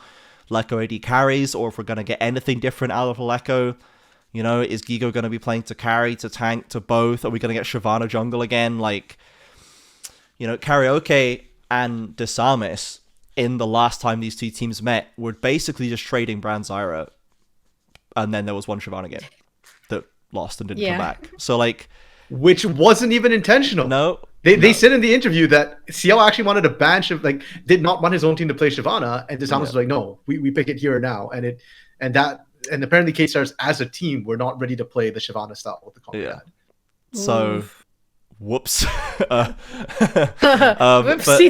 Lecco AD carries, or if we're going to get anything different out of Lecco. You know, is Gigo going to be playing to carry, to tank, to both? Are we going to get Shyvana jungle again? Like, you know, Karaoke and Desamis in the last time these two teams met were basically just trading Brand Zyra. And then there was one Shyvana game that lost and didn't come back. So, like... Which wasn't even intentional. No. They said in the interview that CL actually wanted to ban did not want his own team to play Shyvana, and Desamis was like, no, we pick it here now. And apparently Keyd Stars as a team were not ready to play the Shyvana style with the comp had. So, whoops. Whoopsie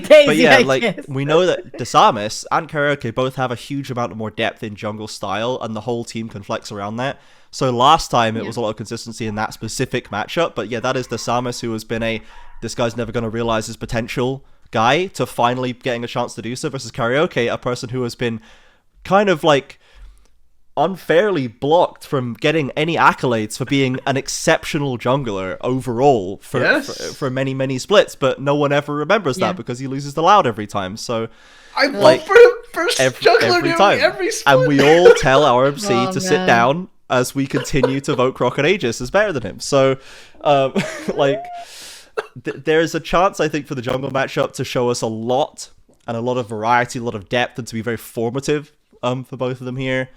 daisy, but yeah, I like guess. we know that Desamis and Karaoke both have a huge amount of more depth in jungle style, and the whole team can flex around that. So last time it was a lot of consistency in that specific matchup, but yeah, that is Desamis, who has been this guy's never going to realize his potential guy, to finally getting a chance to do so, versus Karaoke, a person who has been kind of like unfairly blocked from getting any accolades for being an exceptional jungler overall for many, many splits, but no one ever remembers that because he loses the Loud every time. So I vote for him first jungler every time. Every split. And we all tell our MC to sit down as we continue to vote Croc and Aegis is better than him. So there's a chance, I think, for the jungle matchup to show us a lot and a lot of variety, a lot of depth, and to be very formative for both of them here.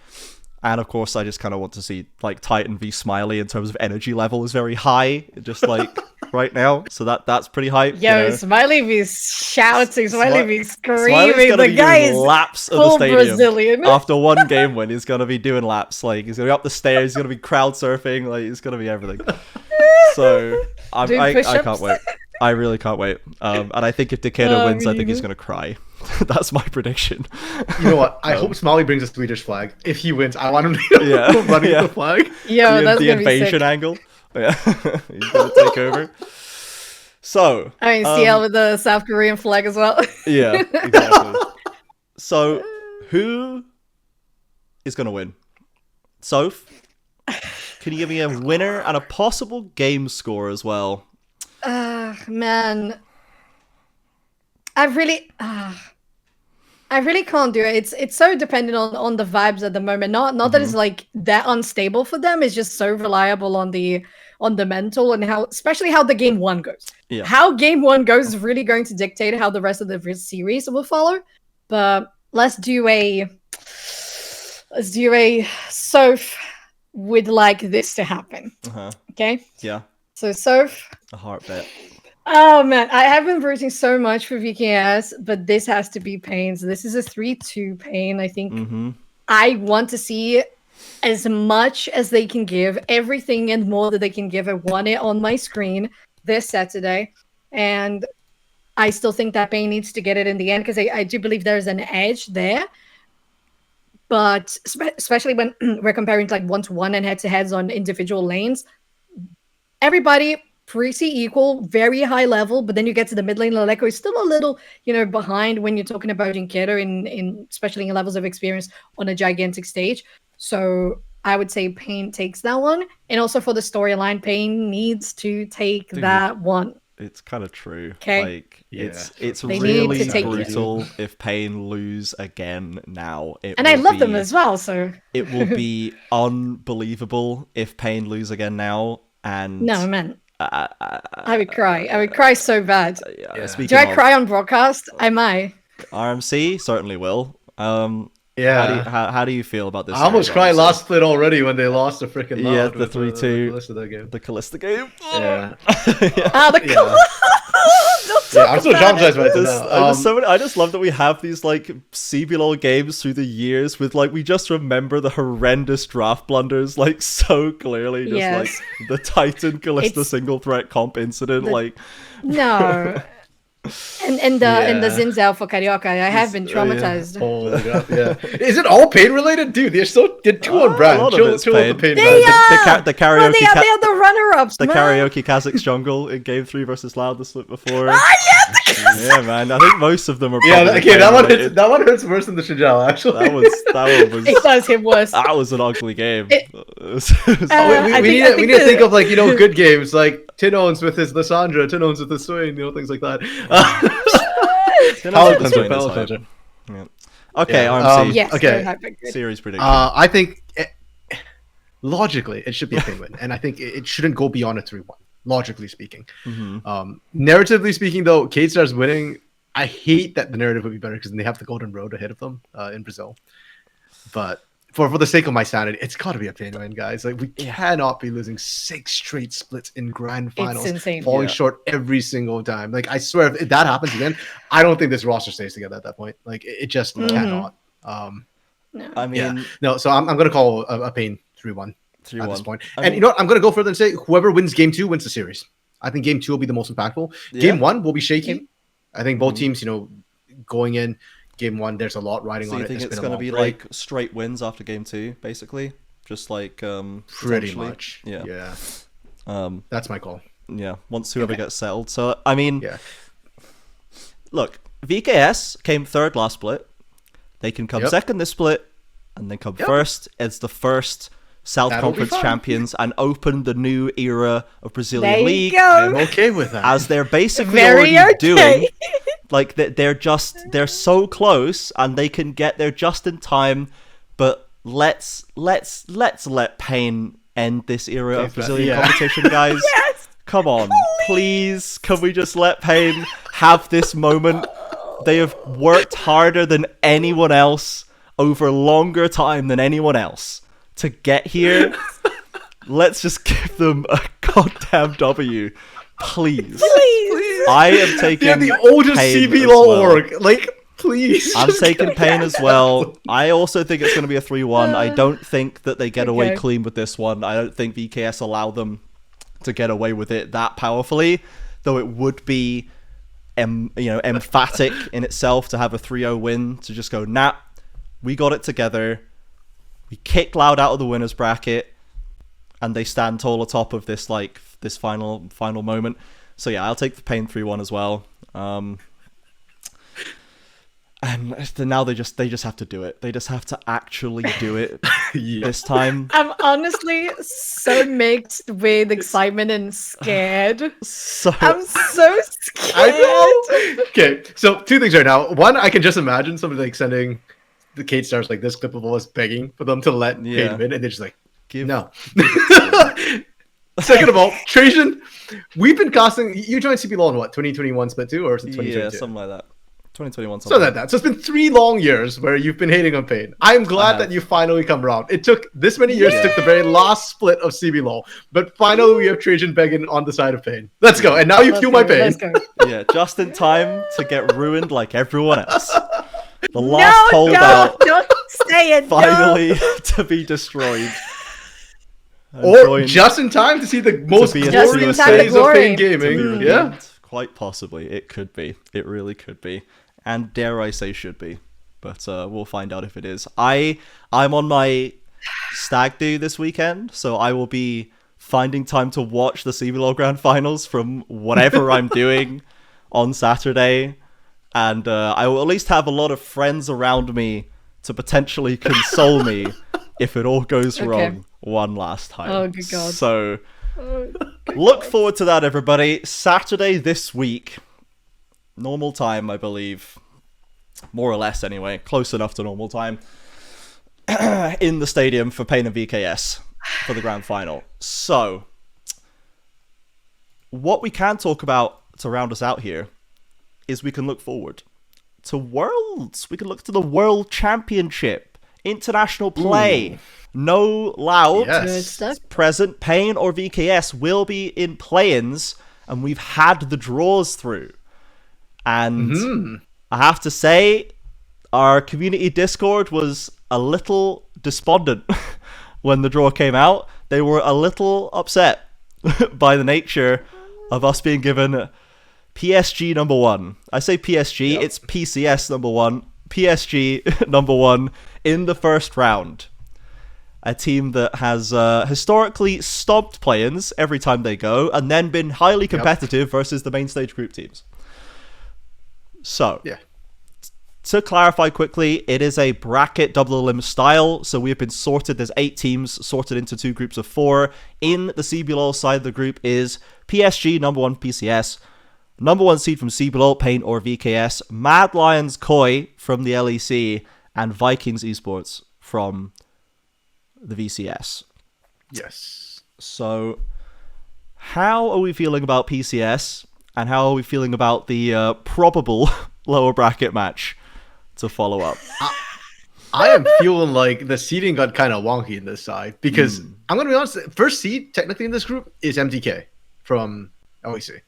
And of course, I just kind of want to see like Titan v Smiley in terms of energy level is very high, just like right now. So that's pretty hype. Yo, you know? Smiley be shouting, Smiley be screaming. Smiley's gonna the be guy doing is laps of the full stadium. Brazilian. After one game win, he's gonna be doing laps. Like he's gonna be up the stairs. He's gonna be crowd surfing. Like he's gonna be everything. So I can't wait. I really can't wait. And I think if Takeda wins, I think he's gonna cry. That's my prediction. You know what? I hope Smiley brings a Swedish flag. If he wins, I want him to running the flag. Yo, that's the gonna invasion be sick. angle. Yeah, he's gonna take over. So I mean, CL with the South Korean flag as well. Yeah, exactly. So who is gonna win? Soph, can you give me a winner and a possible game score as well? Man, I really. I really can't do it. It's so dependent on the vibes at the moment. Not that it's like that unstable for them. It's just so reliable on the mental and how, especially how the game one goes. Yeah. How game one goes is really going to dictate how the rest of the series will follow. But let's do a Soph would like this to happen. Okay. Yeah. So Soph. A heart bet. Oh man, I have been rooting so much for VKS, but this has to be Pain. So this is a 3-2 Pain. I think I want to see as much as they can give, everything and more that they can give. I want it on my screen this Saturday. And I still think that Pain needs to get it in the end because I do believe there's an edge there. But especially when we're comparing like 1-to-1 and head-to-heads on individual lanes, everybody pretty equal, very high level, but then you get to the mid lane, Laleko is still a little, behind when you're talking about Jinkedo in especially in levels of experience on a gigantic stage. So I would say Pain takes that one. And also for the storyline, Pain needs to take that one. It's kind of true. Okay. Like, it's They really need to take brutal if Pain lose again now. And I love them as well, so... It will be unbelievable if Pain lose again now. And no, man. I would cry. I would cry so bad. Speaking Do I cry on broadcast? I might. RMC certainly will. Yeah. How do you feel about this? I almost cried last split already when they lost the freaking Yeah, the 3-2. The Kalista game. Yeah. I'm so traumatized by it now. I just love that we have these like CBLOL games through the years with like we just remember the horrendous draft blunders like so clearly. Just like the Titan Kalista single threat comp incident. No. And the Zinzel for Carioca, I have been traumatized. Oh my god, yeah. Is it all Pain related? Dude, they're two on brand. Chill with the Pain brand. The karaoke. They are the runner-ups, the man. karaoke Kazakhs jungle in Game 3 versus Loud the split before. Yeah, man. I think most of them are. Okay, that one hurts worse than the Shijal, actually. That one was. It does hit worse. That was an ugly game. We need to think of like good games like Tinons with his Lissandra, Tinons with his Swain, things like that. Okay, RMC. Yes, okay. Series prediction. I think logically it should be a Pain win, and I think it shouldn't go beyond a 3-1. Logically speaking, narratively speaking, though, Keyd Stars winning, I hate that the narrative would be better because they have the Golden Road ahead of them in Brazil. But for the sake of my sanity, it's got to be a Pain win, guys. Like we cannot be losing 6 straight splits in grand finals, it's insane. falling short every single time. Like I swear, if that happens again, I don't think this roster stays together at that point. Like it just cannot. No. I mean, no. So I'm gonna call a Pain 3-1 at this point. I And mean, you know what? I'm gonna go further and say whoever wins game 2 wins the series. I think game 2 will be the most impactful. Game 1 will be shaky. I think both teams, going in game 1, there's a lot riding on it. So you think it's going to be like straight wins after game 2, basically? Just like pretty much. Yeah. That's my call. Yeah. Once whoever gets settled. So I mean, Yeah. Look, VKS came third last split. They can come second this split, and then come first. It's the first South That'll be Conference fun. champions and open the new era of Brazilian League. I'm okay with that. As they're basically Very already okay. doing. Like they're so close and they can get there just in time, but let's let Pain end this era of Brazilian competition, guys. Yes, come on, please. Can we just let Pain have this moment? They have worked harder than anyone else over longer time than anyone else to get here. Let's just give them a goddamn W. Please. I am taking. They're the oldest Pain CBLOL as well. org. Like, please. I'm taking Pain as well. I also think it's going to be a 3-1. I don't think that they get away clean with this one. I don't think VKS allow them to get away with it that powerfully, though it would be emphatic in itself to have a 3-0 win, to just go, nah, we got it together. We kicked Loud out of the winners bracket, and they stand tall atop of this final moment. So yeah, I'll take the Pain 3-1 as well. And now they just have to do it. They just have to actually do it this time. I'm honestly so mixed with excitement and scared. So I'm so scared. I know. Okay, so 2 things right now. One, I can just imagine somebody like sending the Keyd Stars like this clip of us begging for them to let Pain win, and they're just like, no. Second of all, Trajan, we've been casting. You joined CBLOL in what, 2021 split 2, or is it 2022? Yeah, something like that. 2021. So that. So it's been 3 long years where you've been hating on Pain. I'm glad that you finally come around. It took this many years. It took the very last split of CBLOL, but finally we have Trajan begging on the side of Pain. Let's go. And now you fuel my pain. Let's go. Yeah, just in time to get ruined like everyone else. The last holdout don't say it. finally to be destroyed. Or just in time to see the most glorious days of Pain gaming. Yeah. Quite possibly. It could be. It really could be. And dare I say should be. But we'll find out if it is. I'm on my stag do this weekend, so I will be finding time to watch the CBLOL Grand Finals from whatever I'm doing on Saturday. And I will at least have a lot of friends around me to potentially console me if it all goes wrong one last time. Oh, good God. So look forward to that, everybody. Saturday this week. Normal time, I believe. More or less, anyway. Close enough to normal time. In the stadium for Pain and VKS for the grand final. So, what we can talk about to round us out here is we can look forward to Worlds. We can look to the World Championship. International play. Ooh. No Loud present. Pain or VKS will be in play-ins, and we've had the draws through. And I have to say, our community Discord was a little despondent when the draw came out. They were a little upset by the nature of us being given PSG number 1. I say PSG, it's PCS number 1. PSG number 1 in the first round. A team that has historically stomped play-ins every time they go, and then been highly competitive versus the main stage group teams. So, to clarify quickly, it is a bracket double elim style, so we have been sorted. There's 8 teams sorted into 2 groups of 4. In the CBLOL side of the group is PSG, number 1 PCS, number 1 seed from CBLOL, Pain or VKS, Mad Lions Koi from the LEC, and Vikings Esports from the VCS. Yes. So, how are we feeling about PCS, and how are we feeling about the probable lower bracket match to follow up? I am feeling like the seeding got kind of wonky in this side, because I'm going to be honest, first seed technically in this group is MTK from LEC.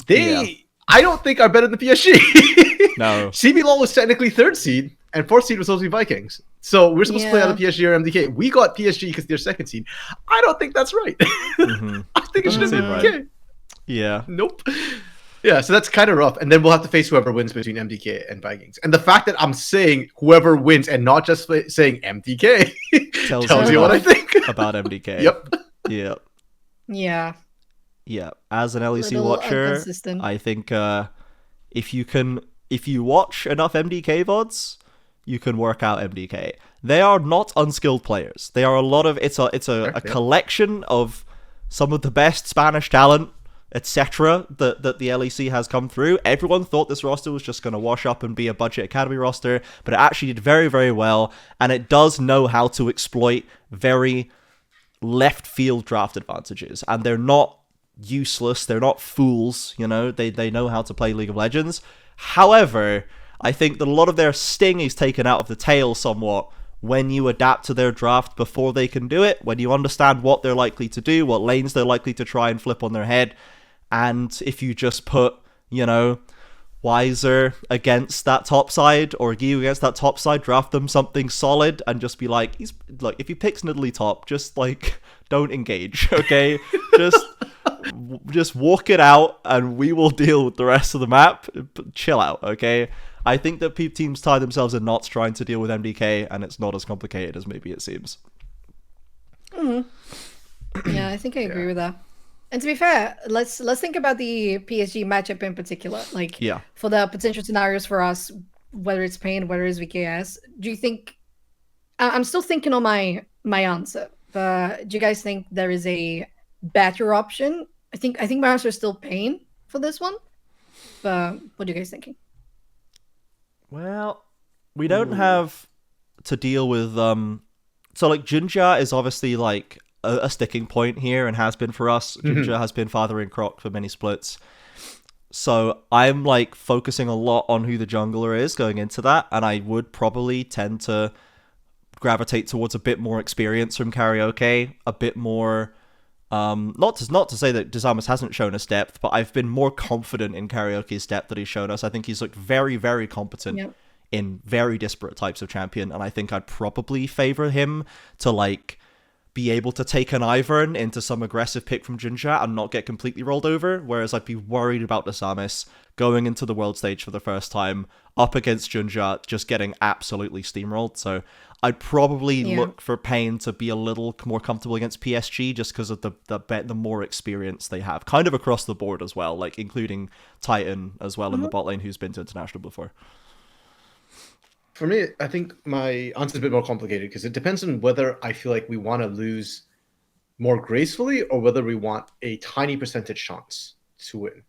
I don't think are better than PSG. No. CBLOL was technically 3rd seed, and 4th seed was supposed to be Vikings. So we're supposed to play out of PSG or MDK. We got PSG because they're 2nd seed. I don't think that's right. I think it should have been MDK. Right. Yeah. Nope. Yeah, so that's kind of rough. And then we'll have to face whoever wins between MDK and Vikings. And the fact that I'm saying whoever wins and not just saying MDK tells you what I think about MDK. Yep. Yeah. Yeah. Yeah. As an LEC watcher, I think if you watch enough MDK VODs, you can work out MDK. They are not unskilled players. They are a lot of it's a collection of some of the best Spanish talent, etc. that the LEC has come through. Everyone thought this roster was just going to wash up and be a budget academy roster, but it actually did very, very well, and it does know how to exploit very left field draft advantages, and they're not useless. They're not fools, you know. They know how to play League of Legends. However, I think that a lot of their sting is taken out of the tail somewhat when you adapt to their draft before they can do it, when you understand what they're likely to do, what lanes they're likely to try and flip on their head. And if you just put, you know, Wiser against that top side or Gyu against that top side, draft them something solid and just be like, if he picks Nidalee top, just like, don't engage, okay? just walk it out and we will deal with the rest of the map. Chill out, okay? I think that teams tie themselves in knots trying to deal with MDK, and it's not as complicated as maybe it seems. Yeah, I think I agree with that. And to be fair, let's think about the PSG matchup in particular. Like, for the potential scenarios for us, whether it's Pain, whether it's VKS, do you think? I'm still thinking on my answer, but do you guys think there is a better option? I think my answer is still Pain for this one. But what are you guys thinking? Well, we don't have to deal with so like Jinja is obviously like a sticking point here and has been for us. Jinja has been fathering Croc for many splits. So I'm like focusing a lot on who the jungler is going into that, and I would probably tend to gravitate towards a bit more experience from Karaoke, a bit more not to say that Dizamus hasn't shown us depth, but I've been more confident in Karaoke's depth that he's shown us. I think he's looked very, very competent in very disparate types of champion, and I think I'd probably favor him to like be able to take an Ivern into some aggressive pick from Jinja and not get completely rolled over, whereas I'd be worried about Dizamus going into the world stage for the first time up against Jinja just getting absolutely steamrolled. So I'd probably look for Pain to be a little more comfortable against PSG just because of the more experience they have, kind of across the board as well, like including Titan as well in the bot lane who's been to international before. For me, I think my answer is a bit more complicated because it depends on whether I feel like we want to lose more gracefully or whether we want a tiny percentage chance to win.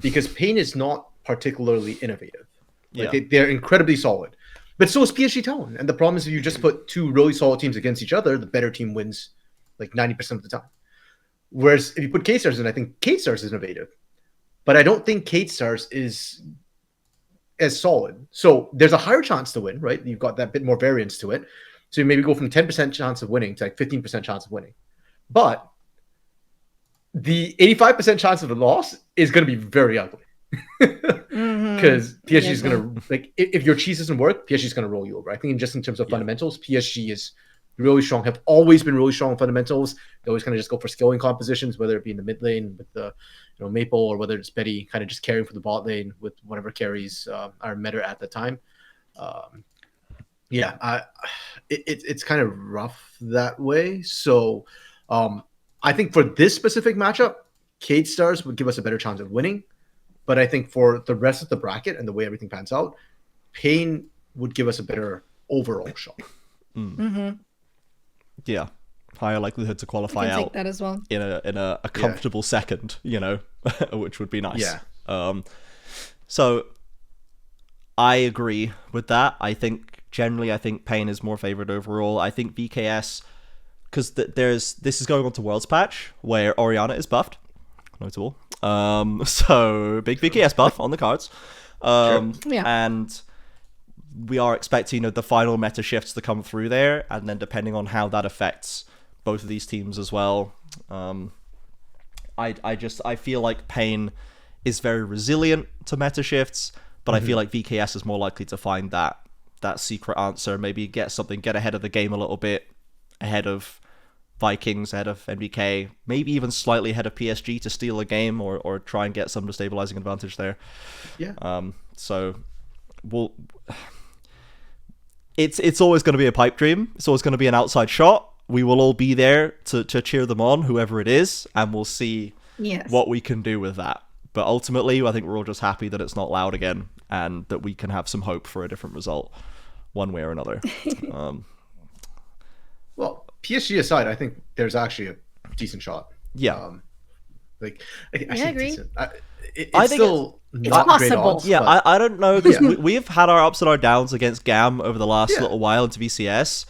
Because Pain is not particularly innovative. Like they're incredibly solid. But so is PSG Talon. And the problem is if you just put two really solid teams against each other, the better team wins like 90% of the time. Whereas if you put Keyd Stars in, I think Keyd Stars is innovative. But I don't think Keyd Stars is as solid. So there's a higher chance to win, right? You've got that bit more variance to it. So you maybe go from 10% chance of winning to like 15% chance of winning. But the 85% chance of the loss is going to be very ugly. Because PSG is going to, like, if your cheese doesn't work, PSG is going to roll you over. I think just in terms of fundamentals, PSG is really strong, have always been really strong in fundamentals. They always kind of just go for skilling compositions, whether it be in the mid lane with the Maple or whether it's Betty kind of just carrying for the bot lane with whatever carries are meta at the time. It's kind of rough that way. So I think for this specific matchup, Keyd Stars would give us a better chance of winning. But I think for the rest of the bracket and the way everything pans out, Pain would give us a better overall shot. Yeah, higher likelihood to qualify out that as well. in a comfortable second, which would be nice. Yeah. So I agree with that. I think Pain is more favored overall. I think VKS, because this is going on to Worlds patch where Orianna is buffed, notable. So big VKS buff on the cards. And we are expecting the final meta shifts to come through there, and then depending on how that affects both of these teams as well. I feel like Pain is very resilient to meta shifts, but I feel like VKS is more likely to find that secret answer, maybe get ahead of the game a little bit, ahead of Vikings, ahead of NBK, maybe even slightly ahead of PSG to steal a game or try and get some destabilizing advantage there. So it's always going to be a pipe dream. It's always going to be an outside shot. We will all be there to cheer them on, whoever it is, and we'll see what we can do with that. But ultimately, I think we're all just happy that it's not loud again and that we can have some hope for a different result one way or another. Well, PSG aside, I think there's actually a decent shot. Yeah. I agree. Decent. I think still it's not great possible. odds, Yeah, but I don't know, because we've had our ups and our downs against GAM over the last little while into VCS.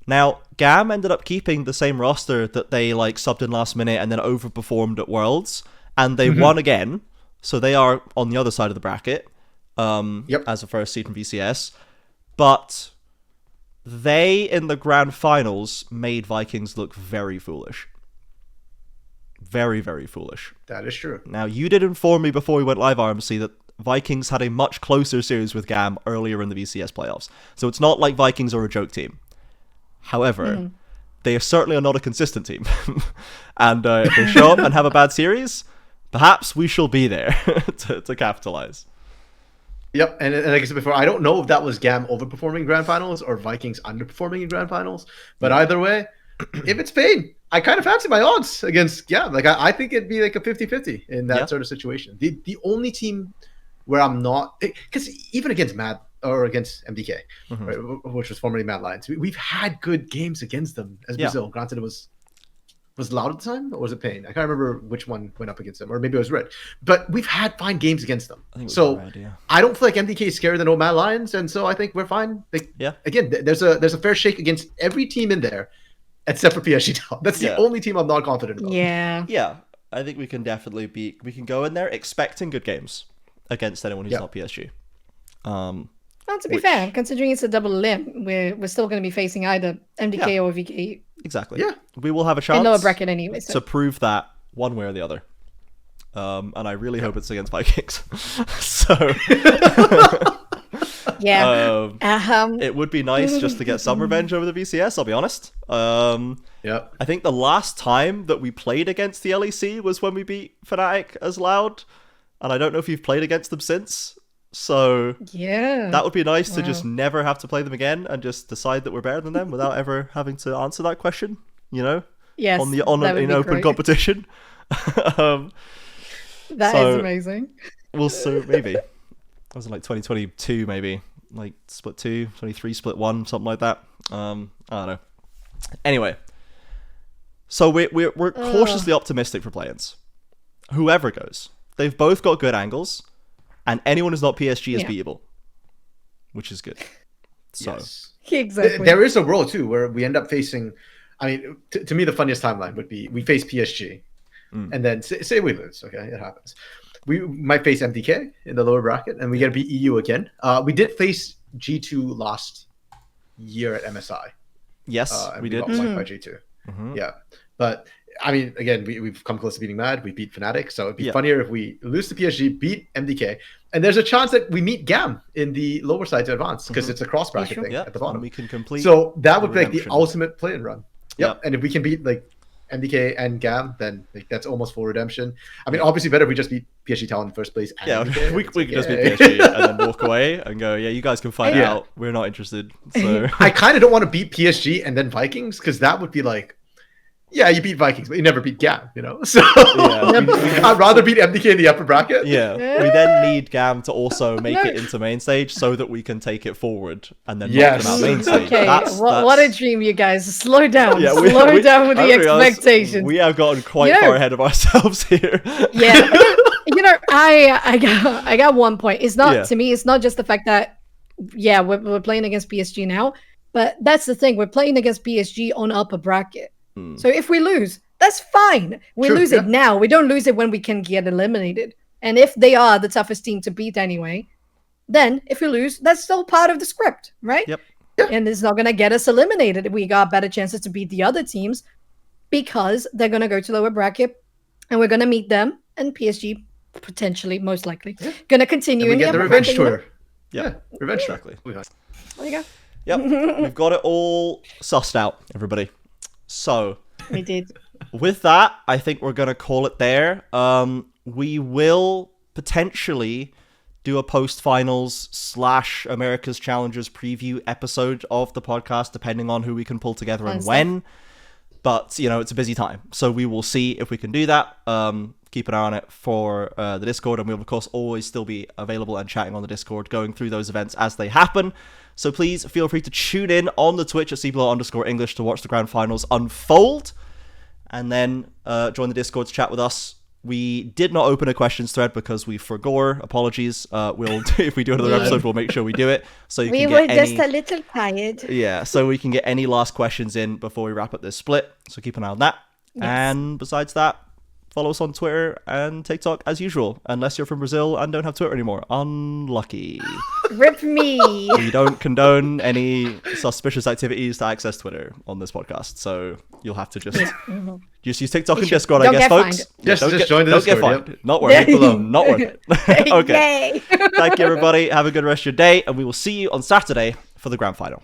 Now, GAM ended up keeping the same roster that they subbed in last minute and then overperformed at Worlds, and they won again, so they are on the other side of the bracket as a first seed from VCS. But they, in the grand finals, made Vikings look very foolish. Very, very foolish. that is true. Now, you did inform me before we went live, RMC, that Vikings had a much closer series with GAM earlier in the VCS playoffs. So it's not like Vikings are a joke team. However, they certainly are not a consistent team. And if they show up and have a bad series, perhaps we shall be there to capitalize. Yep, and like I said before, I don't know if that was GAM overperforming grand finals or Vikings underperforming in grand finals. But either way, if it's Pain, I kind of fancy my odds against GAM. I think it'd be like a 50-50 in that sort of situation. The only team where I'm not, because even against Mad, or against MDK, Mhm. right, which was formerly Mad Lions. We've had good games against them as Yeah. Brazil. Granted, it was Loud at the time, or was it Pain? I can't remember which one went up against them, or maybe it was Red. But we've had fine games against them. I think it was So Red, yeah. I don't feel like MDK is scarier than old Mad Lions, and so I think we're fine. Yeah. Again, there's a fair shake against every team in there, except for PSG Town. That's the Yeah. only team I'm not confident about. Yeah. Yeah, I think we can definitely we can go in there expecting good games against anyone who's Yeah. not PSG. Well, to be Which- fair, considering it's a double limb, we're still going to be facing either MDK or VK Exactly. Yeah. We will have a chance in lower bracket anyway. to So. prove that one way or the other. And I really hope it's against Vikings. So Yeah. it would be nice just to get some revenge over the VCS, I'll be honest. Yeah. I think the last time that we played against the LEC was when we beat Fnatic as Loud, and I don't know if you've played against them since. So Yeah. that would be nice to Wow. just never have to play them again and just decide that we're better than them without ever having to answer that question, you know, Yes. on that would in be open great. competition. That so- is amazing. We'll see, maybe. That was in like 2022, maybe. Like split 2, 23, split 1, something like that. I don't know. Anyway. So we're cautiously optimistic for play-ins. Whoever goes. They've both got good angles, and anyone who's not PSG is Yeah. beatable. Which is good. So Yes. Exactly. There is a world too where we end up facing. I mean, to me, the funniest timeline would be we face PSG, and then say we lose. Okay, it happens. We might face MDK in the lower bracket, and we get to beat EU again. We did face G2 last year at MSI. yes, And we did. got wiped by G2. Yeah, but I mean, again, we've come close to beating Mad. We beat Fnatic, so it'd be Yeah. funnier if we lose to PSG, beat MDK, and there's a chance that we meet GAM in the lower side to advance because it's a cross bracket sure. thing Yeah, at the and bottom. we can complete. So that would be like the redemption. ultimate play-in run. Yep. Yep. And if we can beat like MDK and GAM, then like, that's almost full redemption. I mean, obviously better if we just beat PSG Talon in first place. And Yeah, MDK. we It's can like, just beat yay. PSG and then walk away and go, yeah, you guys can fight Yeah. out. We're not interested. So I kind of don't want to beat PSG and then Vikings because that would be like, yeah, you beat Vikings, but you never beat GAM, you know? So Yeah. I'd rather beat MDK in the upper bracket. yeah, we then need GAM to also make it into main stage so that we can take it forward and then knock Yes. them out main stage. Okay, what a dream, you guys. Slow down. Yeah, Slow down with the I'll be honest, expectations. we have gotten quite Yeah. far ahead of ourselves here. Yeah. You know, I got one point. It's not, Yeah. to me, it's not just the fact that, yeah, we're playing against PSG now, but that's the thing. We're playing against PSG on upper bracket. So if we lose, that's fine. We True, lose yeah. it now. We don't lose it when we can get eliminated. And if they are the toughest team to beat anyway, then if we lose, that's still part of the script, right? Yep. And it's not going to get us eliminated. We got better chances to beat the other teams because they're going to go to lower bracket and we're going to meet them and PSG potentially, most likely, going to continue And we in get the upper revenge bracket, you know? tour. Yeah. Yeah, revenge tour. Exactly. There you go. Yep, we've got it all sussed out, everybody. So We did. with that, I think we're going to call it there. We will potentially do a post-finals / America's Challengers preview episode of the podcast, depending on who we can pull together and Fun when. But, you know, it's a busy time. So we will see if we can do that. Keep an eye on it for the Discord. And we'll, of course, always still be available and chatting on the Discord, going through those events as they happen. So please feel free to tune in on the Twitch at CBLOL_English to watch the grand finals unfold. And then join the Discord to chat with us. We did not open a questions thread because we forgot. Apologies. We'll if we do another episode, we'll make sure we do it. So you We can were get just any, a little tired. yeah, so we can get any last questions in before we wrap up this split. So keep an eye on that. Yes. And besides that, follow us on Twitter and TikTok as usual, unless you're from Brazil and don't have Twitter anymore. Unlucky. Rip me. We don't condone any suspicious activities to access Twitter on this podcast, so you'll have to just use TikTok and Discord, I Don't guess, get folks. fined. Just don't join the don't get Discord, fined. yep. Not worth it. below. Not worth it. Okay. Yay. Thank you, everybody. Have a good rest of your day, and we will see you on Saturday for the grand final.